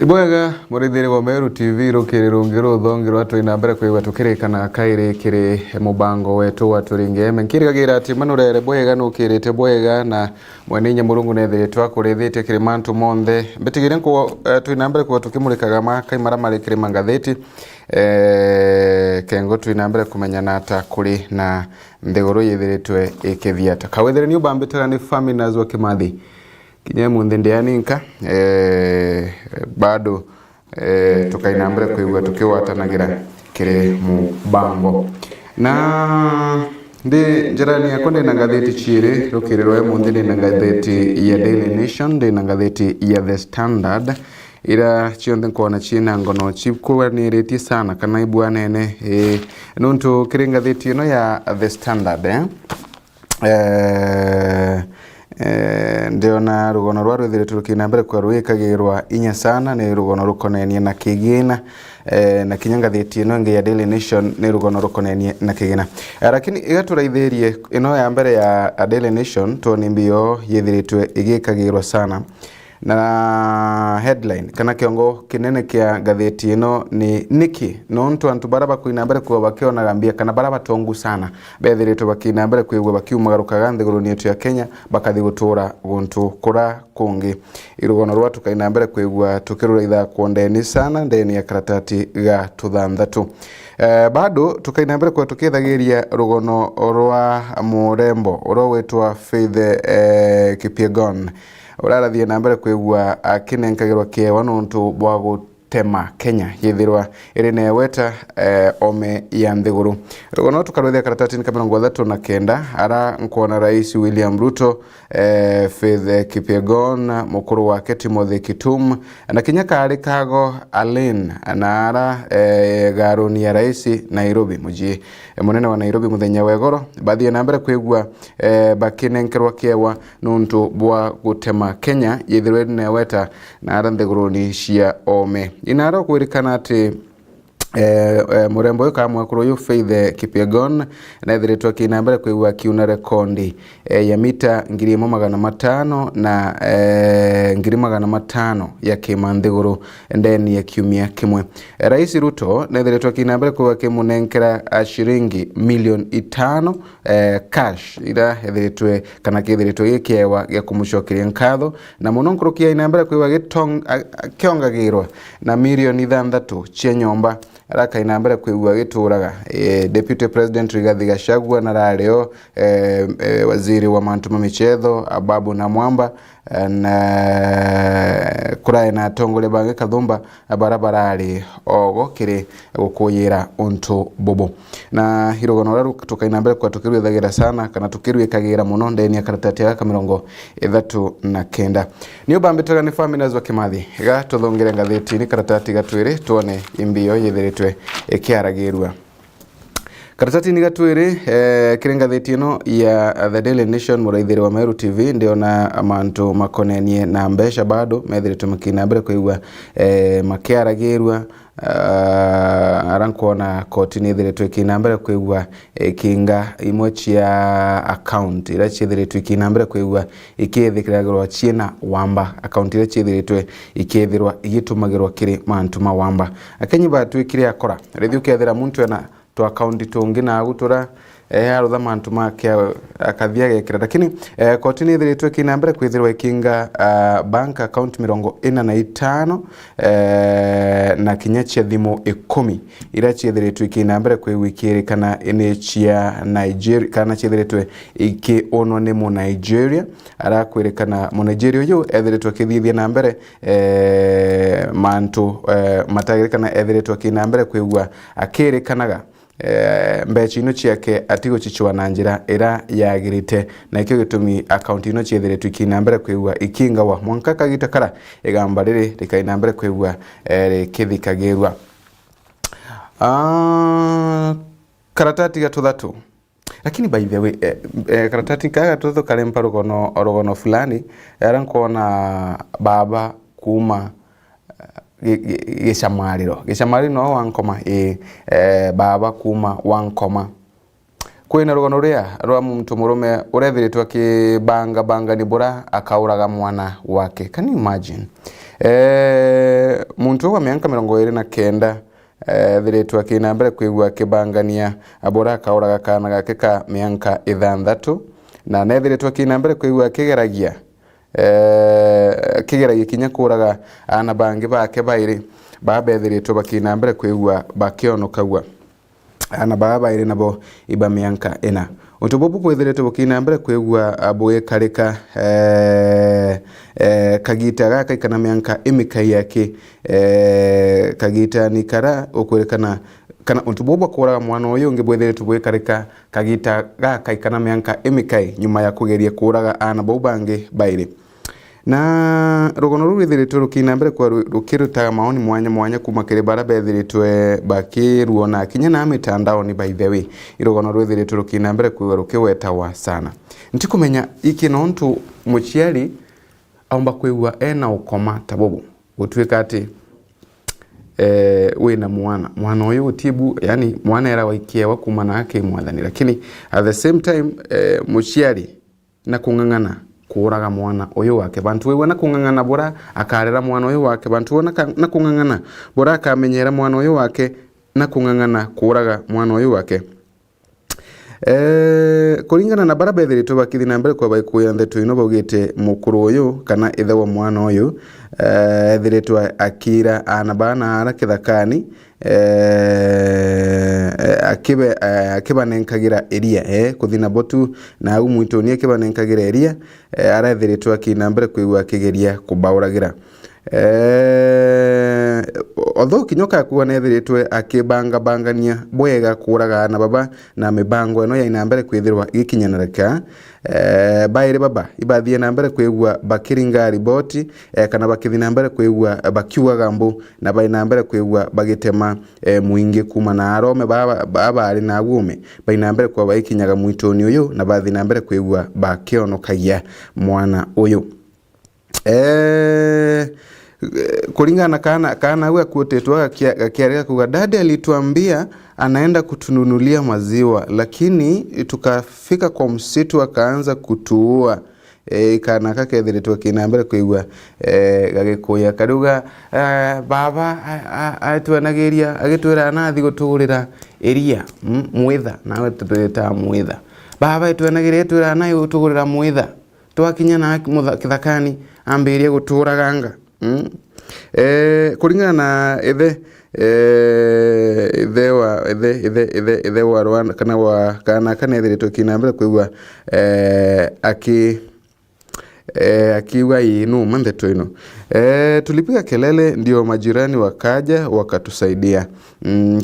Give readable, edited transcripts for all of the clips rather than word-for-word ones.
Ibwega murithiri wa Meru TV rukiri rungiro thongiro atu inambere kwiwa tukirikana kaire kiri mubango wetu waturinge menkirigagira ati manurere bwega nukirite bwega na mweninya murungu nethiritwa kurithite kiri mantu monthe mbitigire ko tuinambere kwa tukimurikaga maka imara mari kiri mangatheti kengo tuinambere kumenyana ata kuri na nthiguru yithiritwe ikithiata kawethere ni ubambitira ni Faminas wa Kimathi kinye mundhendeaninka bado tukainambere kuigwa tukiwatanagira kire mubango na ndi njirani yako ndi na ngatheti chiri rukiriro ya mundi ndi na ngatheti ya Daily Nation ndi na ngatheti ya The Standard ira chionde nkona china ngono chikuwa nireti sana kana ibwa nene nuntu kiri ngatheti ino ya The Standard ndio na rugono rwa rwithire rukinambere kwa rwikagirwa inya sana ni rugono rukonenie na kigina na kinyangatheti ino nge ya Daily Nation ni rugono rukonenie na kigina lakini igaturaithirie ino ya mbere ya Daily Nation to ni mbio yithiritwe igikagirwa sana na headline kana kiongo kinene kia gatheti ino ni niki nontu antu baraba kuinambere kwa bakiona gambia kana baraba tongu sana bethiritwe bakinambere kwa bakiumagarukaga nthiguruni yetu ya Kenya bakathi gutura guntu kura kungi irugono rwa tukainambere kwa tukirura itha kuondeni sana ndeni ya karatati ga tuthanthatu bado tukainambere kwa tukithagiria rugono rwa murembo ro wetwa Faith Kipyegon urarathie nambere kwigwa akinenkagirwa kiewa nontu bwa gutema Kenya yithirwa iri neweta ome ya nthiguru rugono tukarwethia karatati ni 39 ara nkona rais William Ruto Faith Kipyegon mukuru wake Timothy Kitum na kinyaka ari kago Alin na ara garoni ya rais Nairobi muji munene wa Nairobi muthenya wegoro bathie nambere kwigwa bakinenkerwa kiewa nontu bwa gutema Kenya yithirwa neweta na ara nthiguruni cia ome inaro kwirikana ati murembo yuka mwakuru yu Faith Kipyegon na thiritwa kinambere kwigwa kiuna rekondi ya mita 1500 na 1500 ya kimanthiguru ndeni ya kiumia kimwe rais Ruto na thiritwa kinambere kwigwa kimunenkera shilingi milioni 5 cash ira thiritwe kana kithiritwe gikiewa gya kumushokiria nkatho na muno nkurukia inambere kwigwa kiongagirwa na milioni 6 cia nyomba raka inambere kwigwa gituraga Deputy President Rigathi Gachagua na rareo waziri wa mantu mamichetho Ababu na Mwamba na kurai na tongole bange kathumba barabara ari ogo kiri gukuyira untu bobo na hirogono raru tukainambere kwa tukirwithagira sana kana tukirwikagira muno ndeni ya karatati ya 39 niyo bambitaga ni Faminas wa Kimathi ga tuthongere ngatheti ni karatati gatwire tuone imbio yithiritwe ikiaragirwa karatati ni gatwire kirengatheti ino ya The Daily Nation muraithiri wa Meru TV ndio na amantu makonenie na mbesha bado methiritwe makinambere kwigwa makiaragirwa arankona koti ni thiritwe kinambere kwigwa kinga imwe cia account ira chithiritwe kinambere kwigwa ikithikiragirwa chiena wamba account ira chithiritwe ikithirwa igitumagirwa kiri mantu mawamba akenyi batwikire akora rithio kethira muntu ena to account tungi na gutura arutha mantu make akathia gekira lakini koti ni thiritwe kinambere kwithirwa ikinga bank account 45 na kinyachia thimu 10 ira chithiritwe kinambere kwigwikiri kana ine chia Nigeria kana chithiritwe ikionwa ni mu Nigeria ara kwirikana mu Nigeria uyu ethiritwe kithithia nambere mantu matagirikana ethiritwe kinambere kwigwa akirikanaga mbechi ino chiake atigo chichwa na njira era yagirite na ikyo gitumi account ino chiethiritwe kinambere kwigwa ikinga wa mwankaka gitakara igamba riri rikainambere kwigwa kithikagirwa karatati gatuthatu lakini by the way karatati kaga tuthu kalempa rugono fulani era nkona baba kuma gishamariro no wankoma baba kuma wankoma kwina rugono ria rwa muntu murume urethiritwe akibanga ni bura akauraga mwana wake. Can you imagine? muntu wa mĩaka 29 thiritwe akina mbere kwigua kibangania abora akauraga kana gake ka mĩaka 6 na nethiritwe akina mbere kwigua kigeragia kinya kuraga ana bangi bake bairi babethiritwe bakina mbere kwigua bakionokagwa ana babaire nabo iba mĩaka 4 utubobu kwethiretwe bukina mbere kwigua aboye karika kagita gaka kana mĩaka imikai yake kagita nikara ukwerekana kana utubobu kuraga mwana uyu ngibwethiretwe boye karika kagita gaka kana mĩaka imikai nyuma ya kugeria kuraga ana bobange baire na rugono rwithiritwe rukina mbere kwa rukirutaga maoni mwanya kuma kire bara bethiritwe bakiruona kinya na mitandao ni by the way irugono rwithiritwe rukina mbere kwa rukiwetawa sana ntikumenya iki nontu muchiari aomba kwigua ena ukoma tabobo utwika ati wina mwana uyu utibu yani mwana era waikia wakuma na ake mwathani lakini at the same time muchiari na kungangana kuraga mwana uyu wake bantu wewe na kungangana bora akarera mwana uyu wake bantu wona na kungangana bora akamenyera mwana uyu wake na kungangana kuraga mwana uyu wake kuringana na bara bethiritwe bakithina mbere kwa baikuya ndetu ino bogete mukuru uyu kana ithe wa mwana uyu thiritwe akira ana bana ara kithakani akiba nenkagira eria kuthina botu na umwito ni akiba nenkagira eria arathiritwe akina mbere kwigua kigeria kubauragira although kinyoka kuwa nethiritwe akibangania bwega kuraga na baba na mibango eno ya ina mbere kwithirwa gikinyanareka baire baba ibathie na mbere kwigua bakiringa riboti kana bakithina mbere kwigua bakiwa gambo na baina mbere kwigua bagitema muingi kuma na arome baba ari na gume baina mbere kwa baikinyaga mwitoni uyu na bathina mbere kwigua bakionokagia mwana uyu kulingana kana huwa kutetwa kiaria kuga dadi alituambia anaenda kutununulia maziwa lakini tukafika kwa msitu akaanza kutuua kana kakethiritwe kina mbere kwigua gagikuya karuga baba atwanagiria agitwira nathi gutugurira eria mwitha nawe tuteta mwitha baba atwanagiria twira nayo gutugurira mwitha twakinya na kithakani ambirie guturaganga kuringana na ithe wa Rwanda kana wa kana ethiritwe kina mbere kwigua akiwa inu mandeto ino tulipiga kelele ndio majirani wakaja wakatusaidia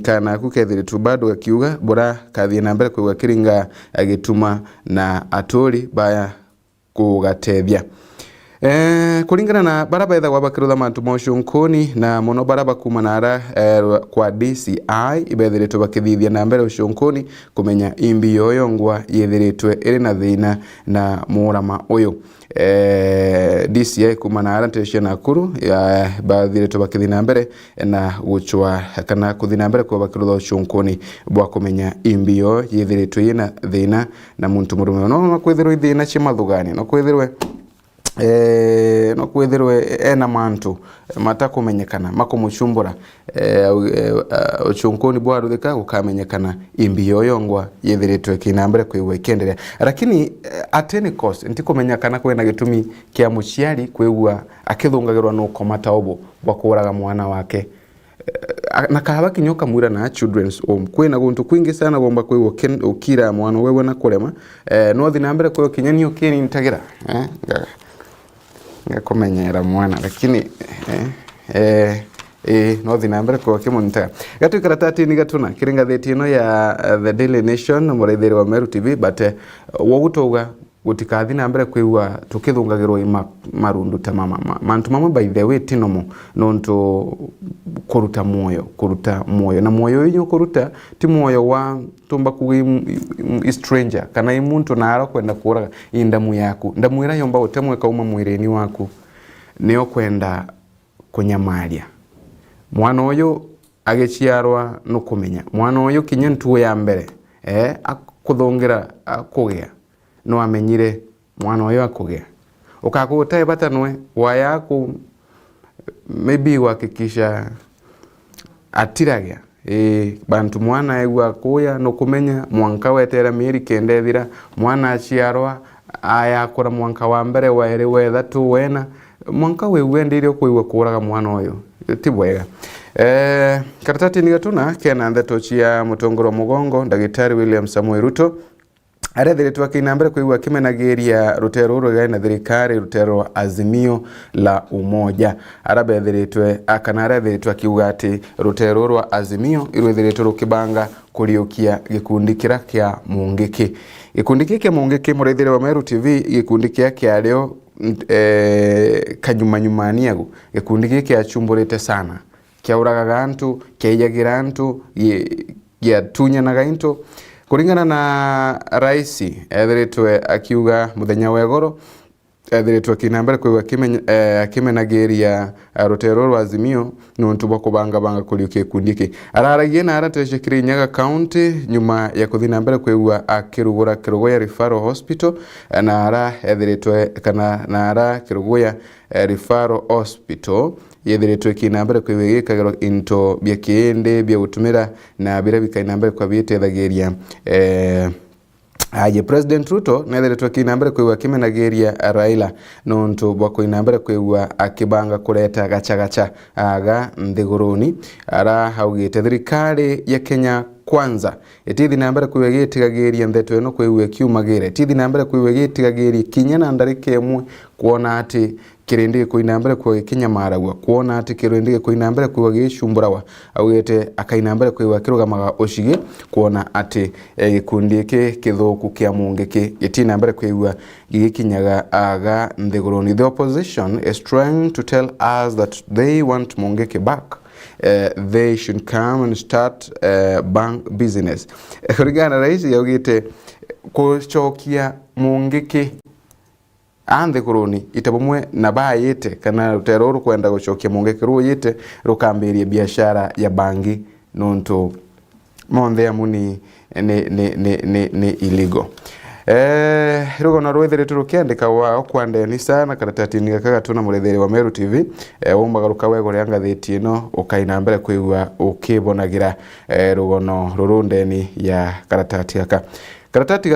kana kukethiritwe bado akiuga bora kathie na mbere kwigua kiringa agituma na atori baya kugatethia kulingana na baraba etha kwa bakirutha mantu mocunkuni na muno baraba kuma nara kwa DCI ibethiritwe bakithithia na mbere ucunkuni kumenya imbi yoyo ngwa yethiritwe iri na thina na murama uyu DCI kuma nara ntesha Nakuru bathiritwe bakithina mbere na guchwa kana kuthina mbere kwa bakirutha ucunkuni bwa kumenya imbi yo yethiritwe ina thina na muntu murume no kwithirwe thina chimathugani no kwithirwe no kwithirwe ena mantu matakumenyekana makumuchumbura uchunkoni bwa ruthika gukamenyekana imbi yoyongwa yethiritwe kina mbere kwigwa ikenderea lakini at any cost ntikumenyekana kwena gitumi kia muciari kwigwa akithungagirwa no komata obo bwa kuraga mwana wake na kahaba kinyoka mwira na children's home kwena guntu kwingi sana bomba kwigwa ukira mwana wewe na kurema no thina mbere kwigwa kinyanio kini ntagira ngakumenyera mwana lakini no thina mbere kwa kimunta gatu karatati ni gatuna kiringa theti ino ya The Daily Nation muraithiri wa Meru TV but wogutoga gutikathi na mbere kwigwa tukithungagirwo marundu ta mantu mama by the way tinomo nonto kuruta moyo na moyo uyu kuruta ti moyo wa tumba kugi stranger kana imuntu naro kwenda kuraga indamu yaku ndamu ira yomba utemwe kauma mwireni waku niyo kwenda kunyamaria mwana uyu agichiarwa no kumenya mwana uyu kinya ntuwe ya mbere akuthongira akugia no amenyire mwana uyu akugia ukakutai batanwe wayaku maybe wakikisha atiragia bantu mwana egwa kuya no kumenya mwanka wetera mieri kendethira mwana aciarwa ayakora mwanka wa mbere wa eri wetha tu wena mwanka we wendirio kuiwa kuraga mwana oyo ti bwega. Karatati ni gatuna kena ndeto chia mutongoro mugongo Ndagitari William Samoei Ruto arethiritwe akinambere kuigua kimenagiria rutero rugai na thirikari rutero Azimio la Umoja arabethiritwe akana arethiritwe akiuga ati rutero rwa Azimio irwethiritwe rukibanga kuriukia gikundi kira kia Mungiki. Gikundi kia Mungiki murethire wa Meru TV gikundi kia leo kanyumanyumaniagu gikundi kia chumburite sana kia uragaga antu kia ijagira antu ya tunya na gainto kuringana na raisi ethiritwe akiuga muthenya wa igoro ethiritwe kinambere kuiwa kimenagiria rutero rwa Azimio nuntu bwa kubanga kuriukia kundiki araragie na arateshe Kirinyaga County nyuma ya kuthina mbere kuiwa akirugura Kirugoya Referral Hospital na ara ethiritwe kana na ara Kirugoya Referral Hospital yethiritwe kinambere kuiwa gikagero into bya kiende bya gutumira na bira bikainambere kwa bietethagiria aje President Ruto nethiritwe kinambere kuiwa kimenagiria Raila nontu bwa kuinambere kuiwa akibanga kureta gacha aga nthiguruni ara haugite thirikari ya Kenya Kwanza itithi nambere kuiwa gitigagiria ntheto eno kuiwa kiumagire tithi nambere kuiwa gitigagiria kinya na ndarike emwe kuona ati kirindi kuinambere kwa Kenya maragwa kuona ati kirindi kuinambere kwa gishumburawa augite akainambere kwa kirugamaga oshige kuona ati gikundi iki kithuku kia Mungiki itinambere kwa gikinyaga aga nthiguruni. The opposition is trying to tell us that they want Mungiki back. They should come and start bank business. Kurigana raisi yaugite kuchokia Mungiki anthiguruni itabumwe na bayite kana rutero rukwenda gucokia Mungiki ruyite rukambirie biashara ya bangi nonto monde ya muni ni illegal. Rugono rwethiritwe rukiandika wa kwandeni sana karatati-ini gaka gatuna muretheri wa Meru TV umagaruka wego ria ngathiti ino ukaina mbere kuigua ukibonagira rugono rurundeni ya karatati gaka. Karatati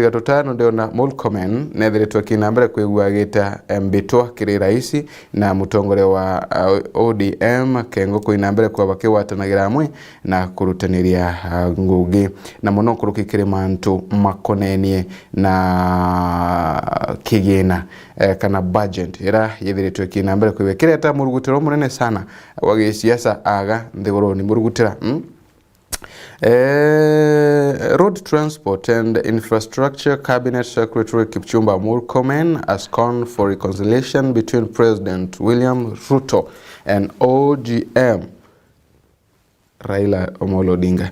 gatutano ndio na Mulcomen nethiritwe kinambere kuigua gita mbitwa kiri raisi na mutongore wa ODM kengo kuinambere kwa bakiwatanagira amwe na kurutaniria ngugi na muno kurukikire mantu makonenie na kigina kana budget era yethiritwe kinambere kuigua kireta murugutiro munene sana wa siasa aga nthiguruni murugutira Road Transport and Infrastructure Cabinet Secretary Kipchumba Murkomen has called for reconciliation between President William Ruto and OGM Raila Amolo Odinga.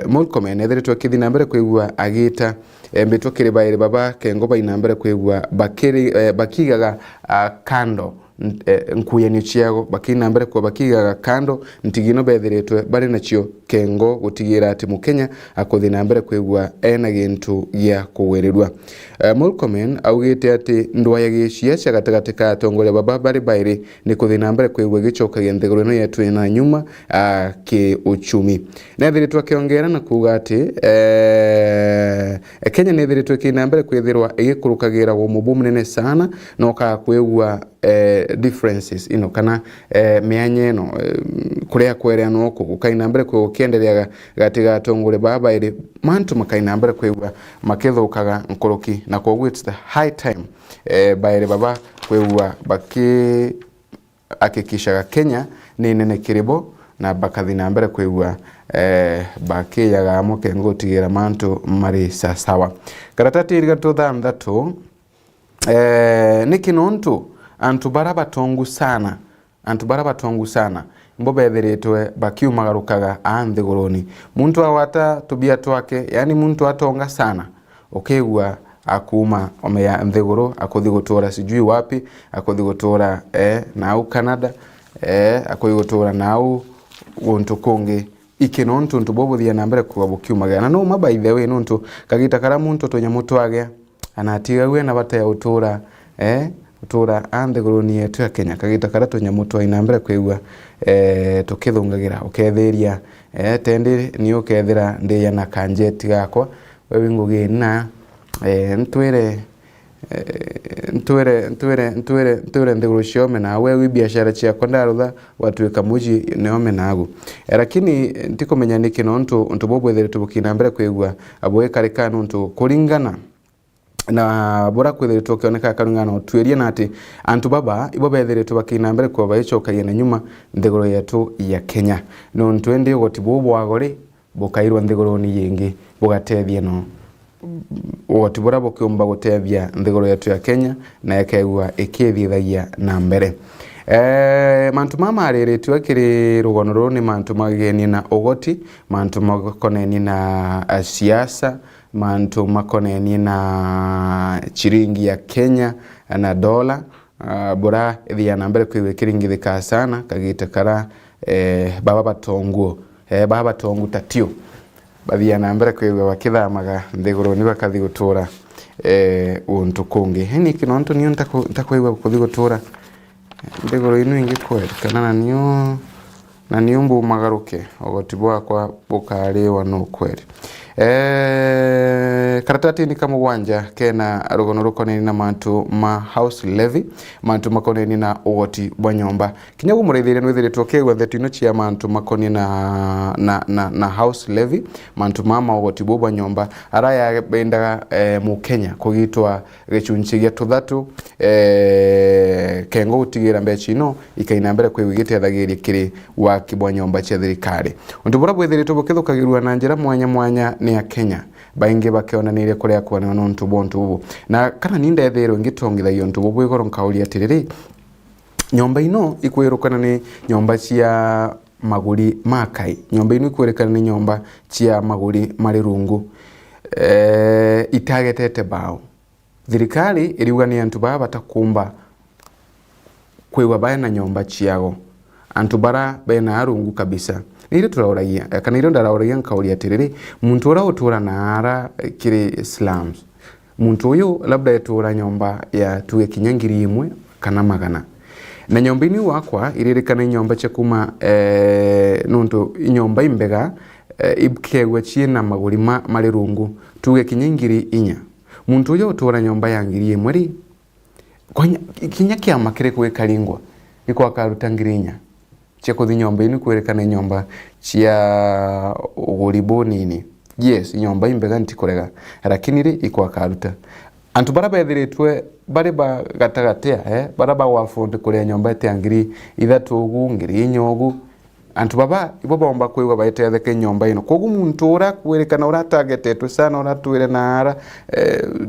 Murkomen ethiritwe kithina mbere kuigua agita mbitwa kiri baire baba kengo baina mbere kuigua bakigaga kando nkuyeni chiago bakina mbere kwa bakigaga kando ntigino bethiritwe bari nacio kengo gutigira ati Mukenya akuthina mbere kwigua ena gintu ya kuwerirwa. Murkomen augite ati ndwaya giciaca gatagati ka atongoria baba bari baire ni kuthina mbere kwigua gicokagia nthigurino yetu na nyuma ki uchumi. Nethiritwe kiongera na kuga ati Kenya nethiritwe kina mbere kwithirwa igikurukagira umubu munene sana no ka kwigua differences kana mianye no kuria kwerea no kukaina mbere kwe ukiendelea gatiga tongore baba iri mantu makaina mbere kwegwa makethukaga nkoroki na kogwo it's the high time baire baba kwegwa baki akikishaga Kenya ni nene kiribo na bakathina mbere kwegwa baki yaga mokengo tigira mantu mari sawa. Karatati iri gatuthandatu nikinontu antu baraba tongu sana mbo bethiritwe bakiumagarukaga anthiguruni muntu awata tubia twake yani muntu atonga sana ukegwa akuma omeya nthiguru akuthi gutura sijui wapi akuthi gutura nau Canada akuthi gutura nau guntu kungi ikinontu ntubobuthia na mbere kwa bukiumagana no ma by the way nontu kagita kara muntu tonyamutu age anatiga we na bata ya utura gutura anthiguruni yetu ya Kenya kagita kara tunyamu twaina mbere kwigua tukithungagira ukethiria tendi ni ukethira ndi yana kanjeti gakwa wewe ngugi na ntwire nthiguru ciome na wewe biashara ciakwa ndarutha watuika muji neome nagu lakini ndikumenya niki no ntu bobwethere tubukina mbere kwigua aboe karikanu ntu kuringana na bora kwethere kioneka karungana twirie na ati antu baba ibo bethere tubakina mbere kwa baicokagia na nyuma nthiguru yetu ya Kenya no ntwende gotibo bwagore bukairwa nthiguru ni yingi bugatethia no otibora bukiumba gutethia nthiguru yetu ya Kenya na yakaigua ikithithagia na mbere mantu mama ariritwe kiri rugono ru ni mantu mageni na ogoti mantu makoneni na siasa mantu makoneni na chiringi ya Kenya na dola bora ithia na mbere kwiwe kiringithika sana kagita kara baba batongu tatio bathia na mbere kwiwe wakithamaga nthiguru ni bakathi gutura untu kungi hini kino ntu ni ntakwiwe kuthi gutura nthiguru inu ingi kana na niyo mbu magaruke ogoti bwakwa bukariwa no kweri karatati ni kama wanja kena rugono rukoneni na mantu ma house levy mantu makoneni na ogoti bwa nyomba kinyagu murithire nwithire twokegwa thetino chia mantu makoni na house levy mantu mama ogoti bwa nyomba araya bendaga mu Kenya kugitwa gicunchi gya tuthatu kengo utigira mbechino ikaina mbere kwigitethagiri kiri wa kibwa nyomba cia thirikari undu bora bwithire tubukithukagirwa na njira mwanya ni ya Kenya baingi bakionanire kuria kuona no ntubontu bubu na kana ninde thero ngitongithagio ntubu igoro nkauli atiriri nyomba ino ikwirukana ni nyomba cia maguri makai nyomba ino ikwirukana ni nyomba cia maguri mari rungu itagetete bao thirikari iriuga ni antu baba batakumba kwiwa bana nyomba ciago antu bara bena arungu kabisa nire turauragia kana iro ndarauragia nkauli atiriri muntu ura utura nara kiri slums muntu uyu labda etura nyomba ya tuwe kinyangiri imwe kana magana na nyomba ini wakwa iririkana nyomba cia kuma nuntu nyomba imbega ibkegwe china maguri mari rungu tuwe kinyangiri inya muntu uyu utura nyomba ya ngiri imwe ri kinya kia makire kwikaringwa iko akarutangira inya cia kuthi nyomba inu kwerekana nyomba cia uguribo nini yes nyomba imbega ntikorega lakini ri iko akaruta antu bara bethiritwe bari ba gatagatea bara wafunde kuria nyomba etangiri ithatu ugu ngiri inyogu antu baba ibo bomba kwiwa baitetheke nyomba ino kogu muntu ura kwerekana ura targetetwe sana ura twire nara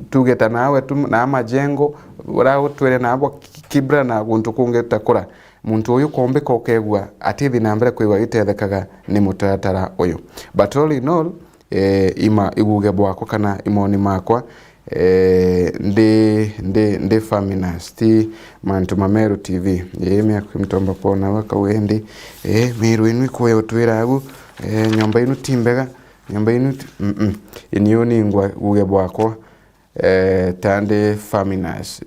tugeta nawe na majengo ura utwire nabo kibra na guntu kungetakura muntu uyu kombe kokegwa atithi na mbere kwiwa itethekaga ni mutatara uyu but all in all ima iguge bwako kana imoni makwa ndi feminist mantu mameru TV me akumtomba pona waka wendi miru inu ikuya utwiragu nyomba inu timbega nyomba inu iniyo ningwa guge bwako tande feminist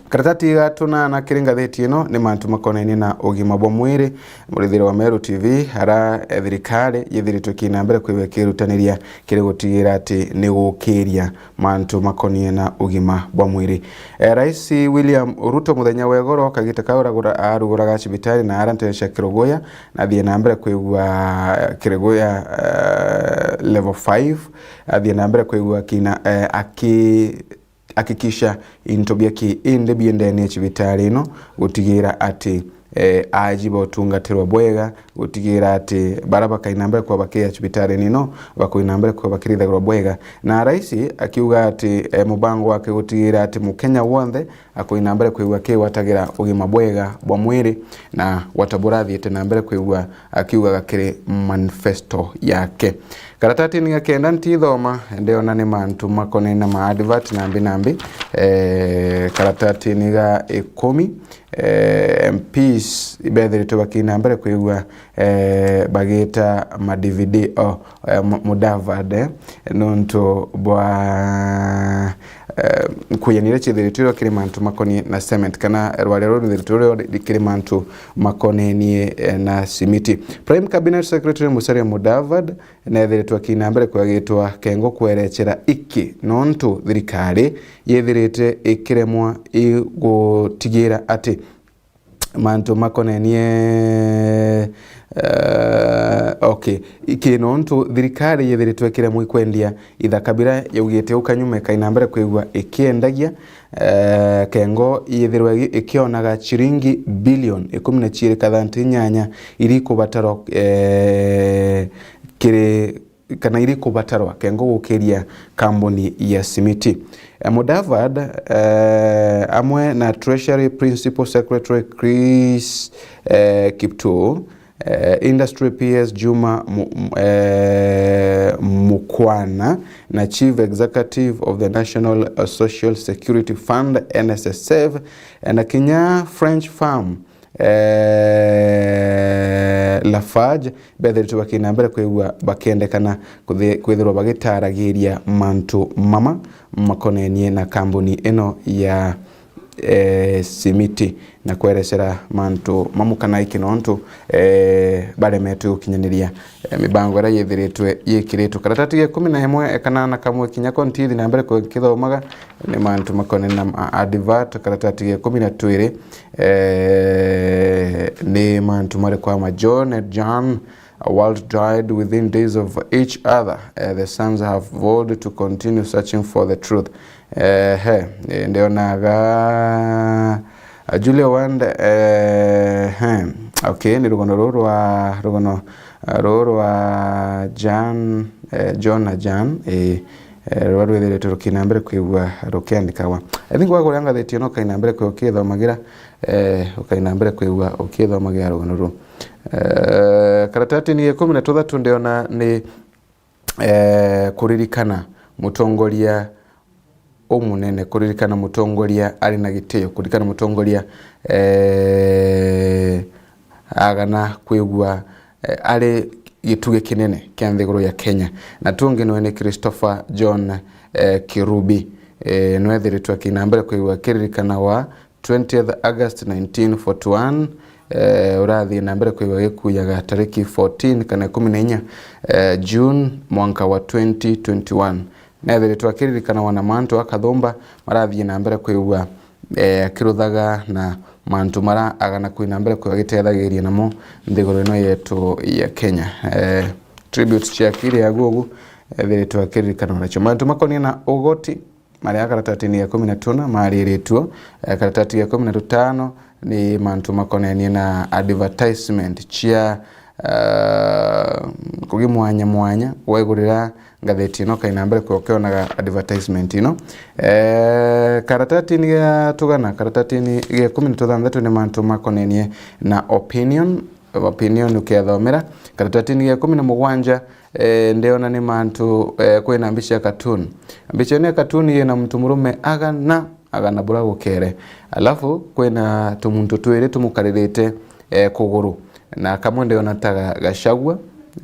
karatati gatuna na kiringatheti ino ni mantu makoneni na ugima bwa mwiri murithiro wa Meru TV hara thirikari yithirito kina mbere kwibekirutaniria kiri gutigira ati ni gukiria mantu makoneni na ugima bwa mwiri Rais William Ruto muthenya wegoro kagita kauragura aruguraga cibitari na arantesha kirogoya na thie na mbere kwigwa kirogoya level 5 athie na mbere kwigwa kina akikisha intobia ki inde biendene cibitari no gutigira ati ajiba utungatirwa bwega gutigira ati baraba kainambere kwa bakia cibitari nino bakoinambere kwa bakiritha bwega na rais akiuga ati mubango wake gutigira ati mukenya wonde akoinambere kwa ke watagira ugima bwega bwa mwiri na wataburathi ete nambere kwa akiuga gakire manifesto yake karatati ni gakenda ntithoma ndeona ni mantu makone na ma advert nambi karatati ni ga 10 MPs ibethirito bakina mbere kwigwa bagita ma DVD mudavade nonto bwa kuyanire chithiritiro kiri mantu makoni na cement kana rwarero ruthiritiro kiri mantu makoni ni na simiti. Prime Cabinet Secretary Musalia Mudavadi nethiritwa kinambere kwagitwa kengo kwerechera iki nontu thirikari yethirite ikiremwa igutigira ati mantu makonenie okay iki nontu thirikari yethiritwe kiremwa ikwendia ithakabira yaugite ukanyume kainambere kwigwa ikiendagia kengo yethirwa ikionaga chiringi billion 12.8 iri kubataro kire kana iri kubatarwa kengo gukiria kambuni ya simiti. Mudavadi amwe na Treasury Principal Secretary Chris Kiptoo, Industry PS Juma Mukwana na Chief Executive of the National Social Security Fund NSSF na Kenya French Farm Lafarge bethiritwe bakinambere kwigwa bakendekana kwithirwa bagitaragiria mantu mama makonenie na kambuni eno ya simiti na kwerecera mantu mamukana ikinontu baremetwe gukinyaniria mibango ra yethiritwe yikiritwe karatati ya 11 ekanana kamwe kinya kontithi na mbere kwithomaga ni mantu makone na advert karatati ya 12 ni mantu mare kwa John and John world died within days of each other. The sons have vowed to continue searching for the truth. Ndio naga Julia Wand okay ni rugono roro wa John na Jan rwaru ethiritwe rukinambere kwigwa rukiandikawa. I think waguranga theti no kainambere kwi ukithomagira ukainambere kwigwa ukithomagira rugono ru karatati ni 13 ndiona ni kuririkana mutongoria omunene kuririkana mutongoria ari na giteo kuririkana mutongoria agana kwigwa ari gituge kinene kia nthiguru ya Kenya na tungi no ni Christopher John Kirubi nwethiritwe kinambere kwigwa kiririkana wa 20th August 1941 urathi nambere kwigwa gikuyaga tariki 14 kana 14 June mwaka wa 2021 nethiritwe kiririkana wana mantu akathumba marathi nambere kwigwa kiruthaga na mantu mara agana kwina mbere kwa giteithagiria namo nthiguru ino yetu ya Kenya. Tribute cia kiri ya gugu thiritwe kiririkana nacho mantu makonie na ugoti maria karatati ya 15 mariritwo karatati ya 15 ni mantu makonenie na advertisement cia kugi mwanya waigurira ngatheti no kainambere kwa ukionaga advertisement ino karatati ni ya tugana karatati ni ya 16 ni mantu makonenie na opinion ukiathomera karatati ni ya 17 ndiona ni mantu kwina mbica cartoon mbica ni cartoon yena mtu murume agana bura gukere alafu kwina tumuntu twiri tumukaririte kuguru na kamwe ndiona ta Gachagua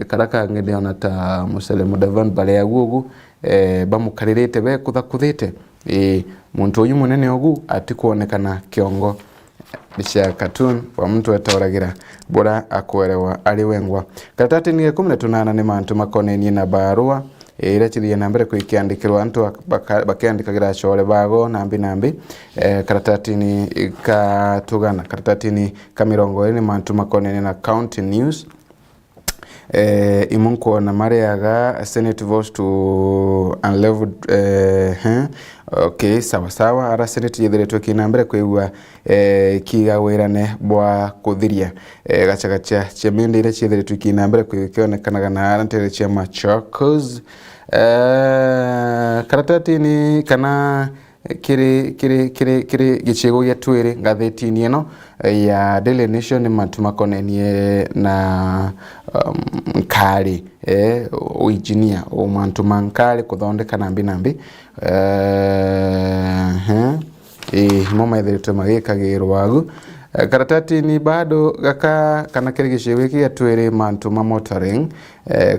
karaka ndiona ta Musalia Mudavadi bale ya gugu bamukaririte be kuthakuthite muntu uyu munene ogu atikuonekana kiongo bisha cartoon wa mtu atoragira bora akwerewa ali wengwa karatati ni 18 ni mantu makonenie na barua ira chithia na mbere kwikiandikirwa antu bakiandikagira chore bago nambi karatati ni katugana karatati ni kamirongo ni mantu makonenie na county news imunko na mariaga Senate votes to unleveled okay sawa ara Senate yethiritwe kinambere kwigwa kigawirane bwa kuthiria gachagacha chemende ire yethiritwe kinambere kwikionekanaga na antere cia Machakos karatati ni kana kiri gichego ya twiri ngatheti ni eno ya Daily Nation ni mantu makonenie na nkari engineer o mantu mankari kuthondeka nambi moma yethiritwe magikagirwa agu karatati ni bado gaka kana kiri gichego ya twiri mantu motoring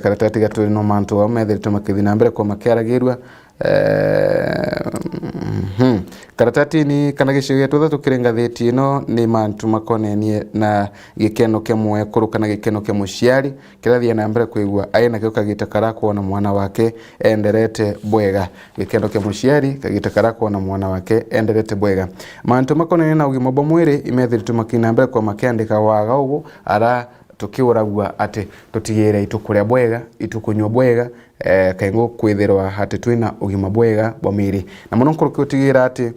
karatati gatwiri no mantu wa yethiritwe makithina mbere kwa makiaragirwa Karatatini kana gicigo twatha tukiri ngatheti ino ni mantu makonenie na gikeno kemwe kuruka na gikeno kya muciari kirathia na mbere kuigua aina kio kagita kara kuona mwana wake enderete bwega. Gikeno kya muciari kagita kara kuona mwana wake enderete bwega. Mantu makonenie na ugima bwa mwiri imethiritu makina mbere kwa makiandika waga ugu ara tukiuragua ati tutigire itukuria bwega itukunywa bwega kaingo kwithirwa ati twina ugima bwega bwa miri na muno nkuruki utigira ati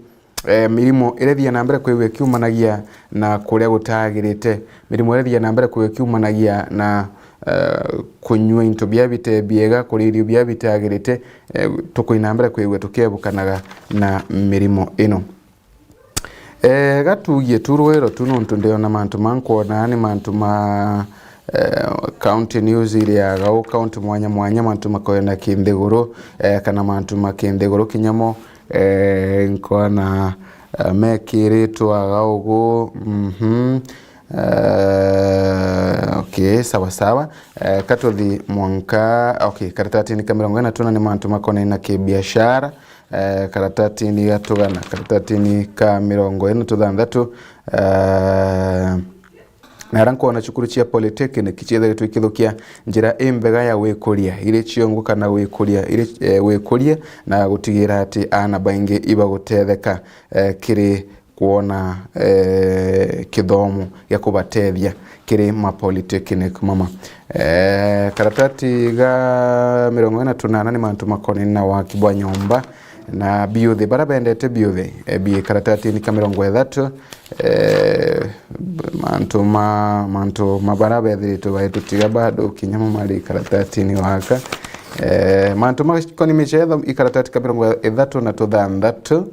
mirimo irethia na mbere kwiwe kiumanagia na kuria gutagirite mirimo irethia na mbere kwiwe kiumanagia na kunywa into bia bite biega kuririo bia bitagirite tukuina mbere kwiwe tukebukanaga na mirimo ino. Gatugie turwero tununtu ndio na mantu mankuona ni mantu ma county news iria gao county mwanya mantu makoena kindeguru kana mantu makindeguru kinyamo nkona mekiritwa gaugo okay sawa katothi mwanka okay karatatini kamirongo tuna ni mantu makona na kibiashara karatatini gatugana karatatini ka mirongo ina tuthandatu narankuona cukuru cia polytechnic kichitharitwo ikithukia njira imbega ya wikuria iri ciongo kana wikuria iri wikuria na gutigira ati ana baingi iba gutetheka kiri kuona kithomo ya kubatethia kiri ma polytechnic mama. Karatati ga mirongo ina tunana ni mantu makoni na wakibwa nyomba na biothe barabendete biothe bi karatati ni kamirongo ethatu mantu mabarabethirito baitutiga bado kinyama mari karatati ni waka mantu makoni michetho ikaratati kamirongo ethatu na tuthandatu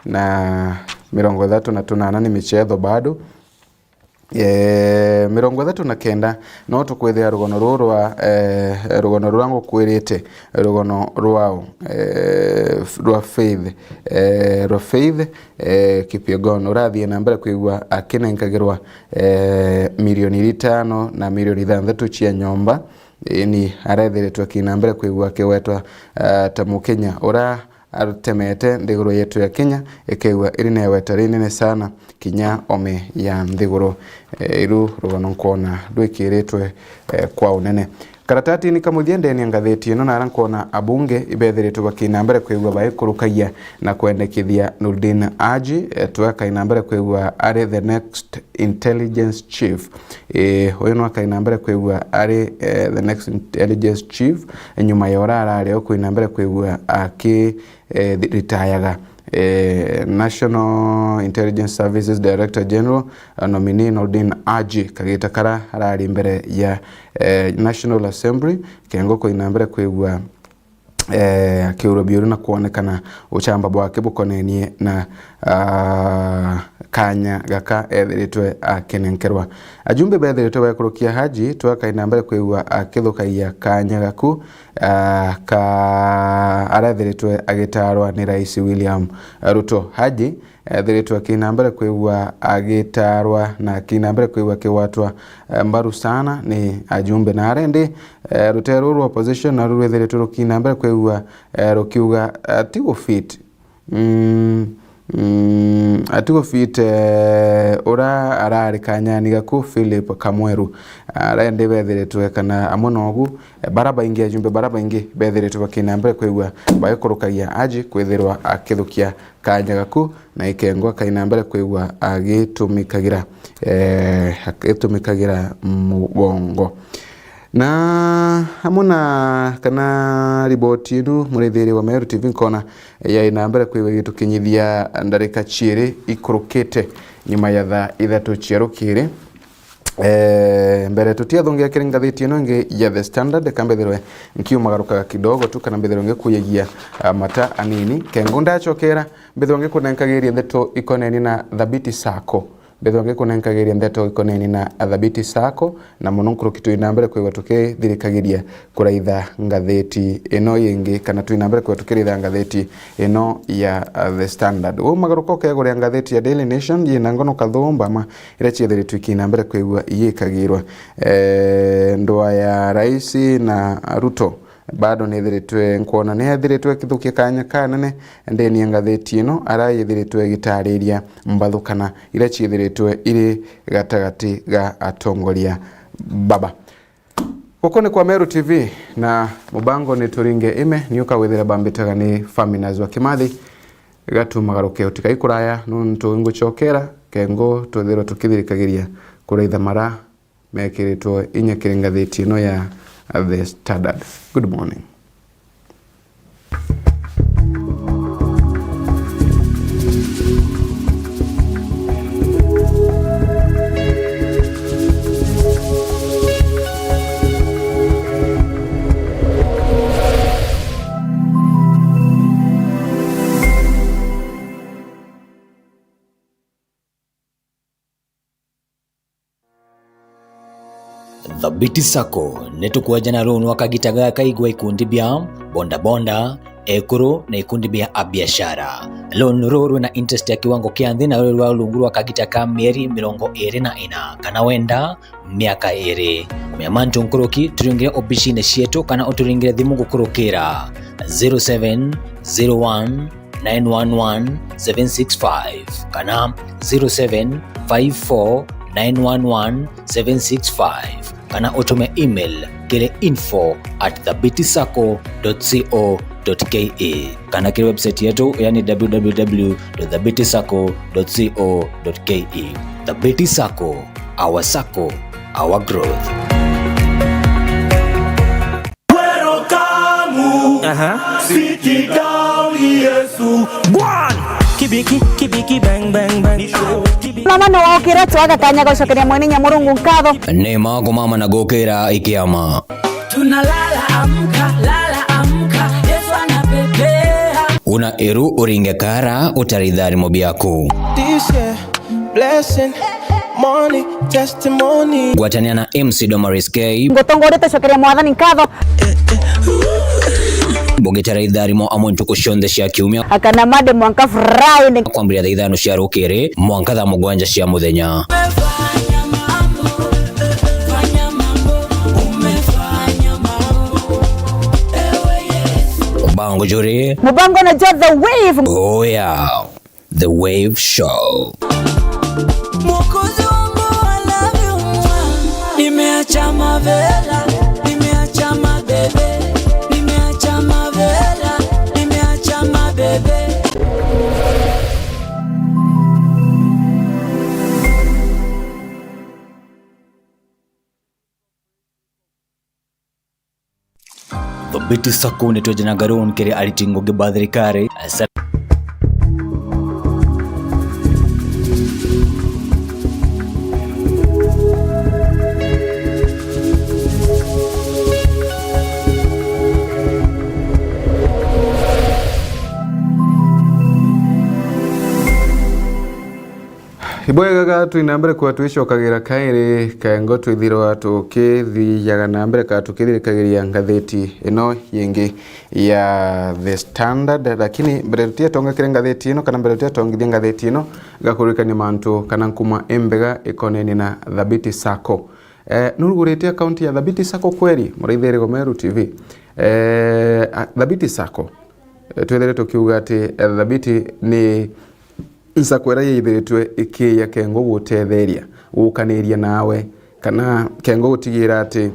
na mirongo ethatu na tunana ni michetho bado mirongo ethatu na kenda no tukwithia rugono rurwa rugono rwangu kwirite rugono rwao rwa faith kipiogono rathie na mbere kuigwa akinengagirwa milioni 5 na milioni 6 cia nyomba ni arethiritwe kina mbere kuigwa kiwetwa ta Mukenya ura arutemete ndiguru yetu ya Kenya ikegwa iri na wetari nene sana kinya ome ya ndiguru iru rugono nkona ndwikiritwe kwa unene. Karatati ni kamuthiende ni ngatheti ino na rankona abunge ibethiritwe bakina mbere kwigwa baikurukagia na kwendekithia Nurdin Haji twaka ina mbere kwigwa ari the next intelligence chief hoyo no akaina mbere kwigwa ari the next intelligence chief nyuma ya orara ari ko ina mbere kwigwa aki ritayaga National Intelligence Services Director General nominee Nurdin Haji kagita kara arari mbere ya National Assembly kengo ko inambere kwigwa akiurobiuru na kuonekana uchamba bwake bukonenie na kanya gaka ethiritwe akenenkerwa ajumbe bethiritwe bakurukia Haji twaka inambere kwigwa akithukaia kanya gaku ka arethiritwe agitarwa ni Rais William Ruto. Haji ethiritwe kinambere kwigwa agitarwa na kinambere kwigwa kiwatwa mbaru sana ni ajumbe na arendi rutero ru opposition na ru ethiritwe kinambere kwigwa rukiuga atigo fit atigo fit ora arari kanyani gaku Philip Kamweru arende bethiritwe kana amonogu baraba ingi ajumbe baraba ingi bethiritwe bakina mbere kwigwa bayikurukagia Haji kwithirwa akithukia kanya gaku na ikengwa kaina mbere kwigwa agitumikagira mubongo na hamuna kana riboti inu murithiri wa Meru TV nkona ya ina mbere kwigwa gitukinyithia ndarika chiri ikurukite nyuma ya tha ithatu cia rukiri mbere tutia thongia kiringathiti ino ngi ya The Standard kambethirwe nkiumagaruka kidogo tu kana mbethirwe ngikuyagia mata anini kengo ndachokera mbethirwe ngikunenkagiria ndeto ikoneni na Thabiti Sacco bethonge kunenkagiria ndeto ikoneni na Thabiti Sacco na munonkuru kitu inambere kwigwa tukithirikagiria kuraitha ngatheti ino yingi kana tu inambere kwigwa tukiritha ngatheti ino ya The Standard magaruko kegura ngatheti ya Daily Nation yina ngono kathumba ma ira chiethiritu ikinambere kwigwa yikagirwa ndoa ya Rais na Ruto bado nethiritwe nkuona nethiritwe kithukia kanya kanene ndeni ngatheti ino arayithiritwe gitariria mbathukana ira ciithiritwe iri gatagati ga atongoria baba. Gukone kwa Meru TV na mubango ni turinge ime niuka withira bambitaga ni Faminas wa Kimathi gatumagaruke utika ikuraya nuntu nguchokera kengo tuthiro tukithirikagiria kuraitha mara mekiritwo inyakire ngatheti ino ya The Standard. Good morning. Thabiti Sacco netukwaja na ronu wakagitaga kaigwa ikundi bia bonda bonda ekuru na ikundi bia abiashara loan ruru na interest ya kiwango kia nthi na ruru wa lunguru wakagitaka mieri 24 kana wenda miaka 2 miamantu nkuruki turingire obishine cietu kana uturingire thimu gukurukira 0701 911 765 kana 0754 911 765 kana utume email kile info@thabitisacco.co.ke kana kile website yetu yani www.thabitisacco.co.ke. Thabiti Sacco, our sacco, our growth. Siki dawi Yesu kibiki bang bang bang mama no okira twaga kanya gocokeria mwene Nyamurungu nkatho ni mago mama na gokera ikiama tunalala amka Yesu anapepea una eru uringe kara utaridhari mobiaku this year blessing money testimony gwatania na MC Domaris K ngotongorete cokeria mwathani nkatho bogitara idharimo amuntu kushonde cia kiumia akana made mwanka Friday kwambiria tha ithano cia rukiri mwanka tha mugwanja cia muthenya Bango juri mubango na just the wave. Oh yeah, the wave show. Mwokozi wangu I love you nimeacha mavela nimeacha mabebe nimeacha mavela nimeacha mabebe Thabiti Sacco netojana garon kere alitingo ge badrikare Iboyaga tuinambere kwa tuicokagira kairi kaengo twithirwa tukithiaga na mbere ka tukithirikagiria ngatheti ino yingi ya The Standard, lakini mbere tutia tonga kire ngatheti ino kana mbere tutia tongithia ngatheti ino gakurikania mantu kana nkuma embega ikoneni na Thabiti Sacco. Nurugurite account ya Thabiti Sacco kweli muraithere go Meru TV. Thabiti Sacco twethere tukiuga ati Thabiti ni Sacco yithiritwe ikiya kengo gutetheria gukaniria nawe kana kengo gutigira ati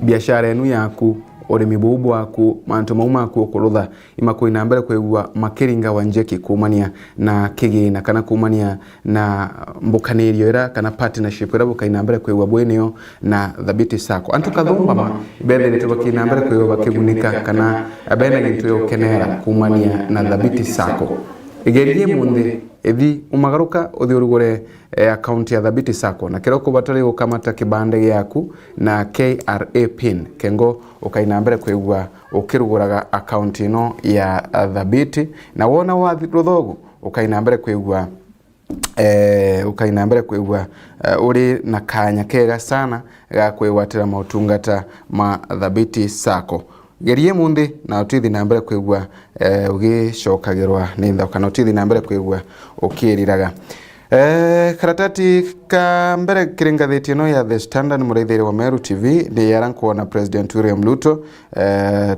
biashara enu yaku urimi bubu waku mantu mauma aku kurutha imakoina mbere kwegwa makiringa wanjeki kumania na kigina kana kumania na mbukanirio ira kana partnership ira bukaina mbere kwegwa bweneo na Thabiti Sacco antu kathumba ma bende nitubakina mbere kwegwa bakigunika kana abena gintu yokenera kumania na Thabiti Sacco igerie munde ethi umagaruka uthiurugure account ya Thabiti Sacco na kiroko batari gukamata kibande yaku na KRA pin kengo ukaina mbere kwegwa ukiruguraga account ino ya Thabiti na wona wa ruthogu ukaina mbere kwegwa uri na kanya kega sana ga kwewatira mautungata ma Thabiti Sacco gerie munde na utithi na mbere kwegwa ugicokagirwa ni tha kana utithi na mbere kwegwa ukiriraga Karatati ka mbere kiringatheti no ya The Standard muraithiri wa Meru TV ni yarankuwa na President William Ruto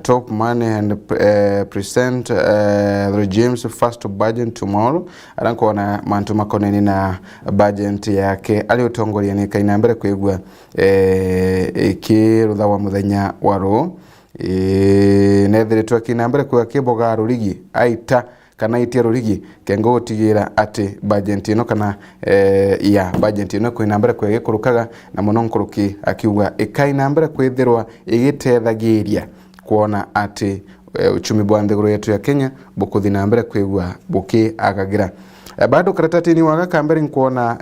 top money and present the regime's first budget tomorrow. Arankuwa na mantu makoneni na budget yake aliotongoria ni kaina mbere kwigwa ikirutha wa muthenya waro nethiritwe kina mbere kwa kiboga rurigi aita kana itia rurigi kengo gutigira ati budget ino kana budget ino kwina mbere kwege kurukaga na muno nkuruki akiuga ikaina mbere kwithirwa igitethagiria kuona ati uchumi bwa nthiguru yetu ya Kenya bukuthi na mbere kwigwa buki agagira. Bado karatati ni waga mbere nkuona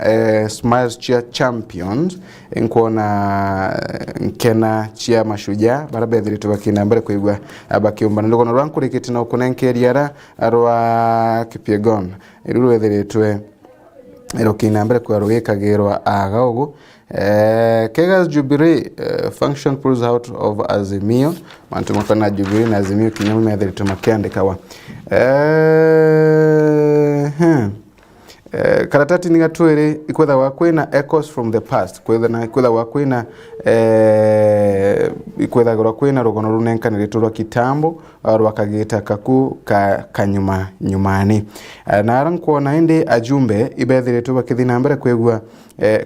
Smiles Chia Champions nkuona nkena chia mashujaa barabethiritu bakina mbere kwigwa abakiumbana rugono rwankurikiti na kunenkeria rwa Kipyegon iruru ethiritwe erokina mbere kwa rugikagirwa agaogo Kega's Jubilee function pulls out of Azimio mantu makana Jubilee na Azimio kinyume ethiritu makiandikawa karatati ni gatwere ikwetha wa kwina echoes from the past kwetha wa kwina ikwetha gwa kwina rugono runenkanire rwa kitambo rwakagita kaku kanyuma nyumani na arankuona indi ajumbe ibethiritwe bakithina mbere kwegwa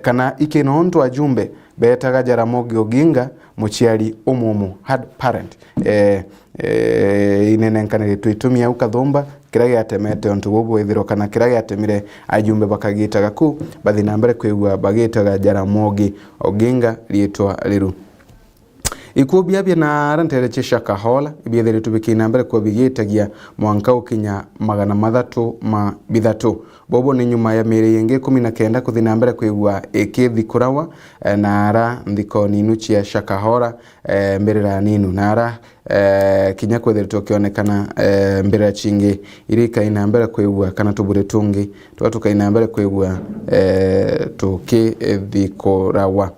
kana ikinonto ajumbe betaga Jaramogi Oginga muchiari umumu had parent inenenkanire twitumia ukathomba kira giatemete ontu bobo ithiro kana kira giatemire ajumbe bakagitaga ku bathina mbere kwigwa bagitaga Jaramogi Oginga rietwa riru ikubia bia na rantere Shakahola ibiethire tubikina mbere kwa bigitagia mwanka ukinya 330 bobo ni nyuma ya mere yenge 19 kuthina mbere kwigwa ekithi kurawa nara ndiko ninu chia Shakahola mbere ra ninu nara kinya kwethire tukionekana mbere chingi irika ina mbere kwigwa kana tubure tungi twatuka ina mbere kwigwa tukithi kurawa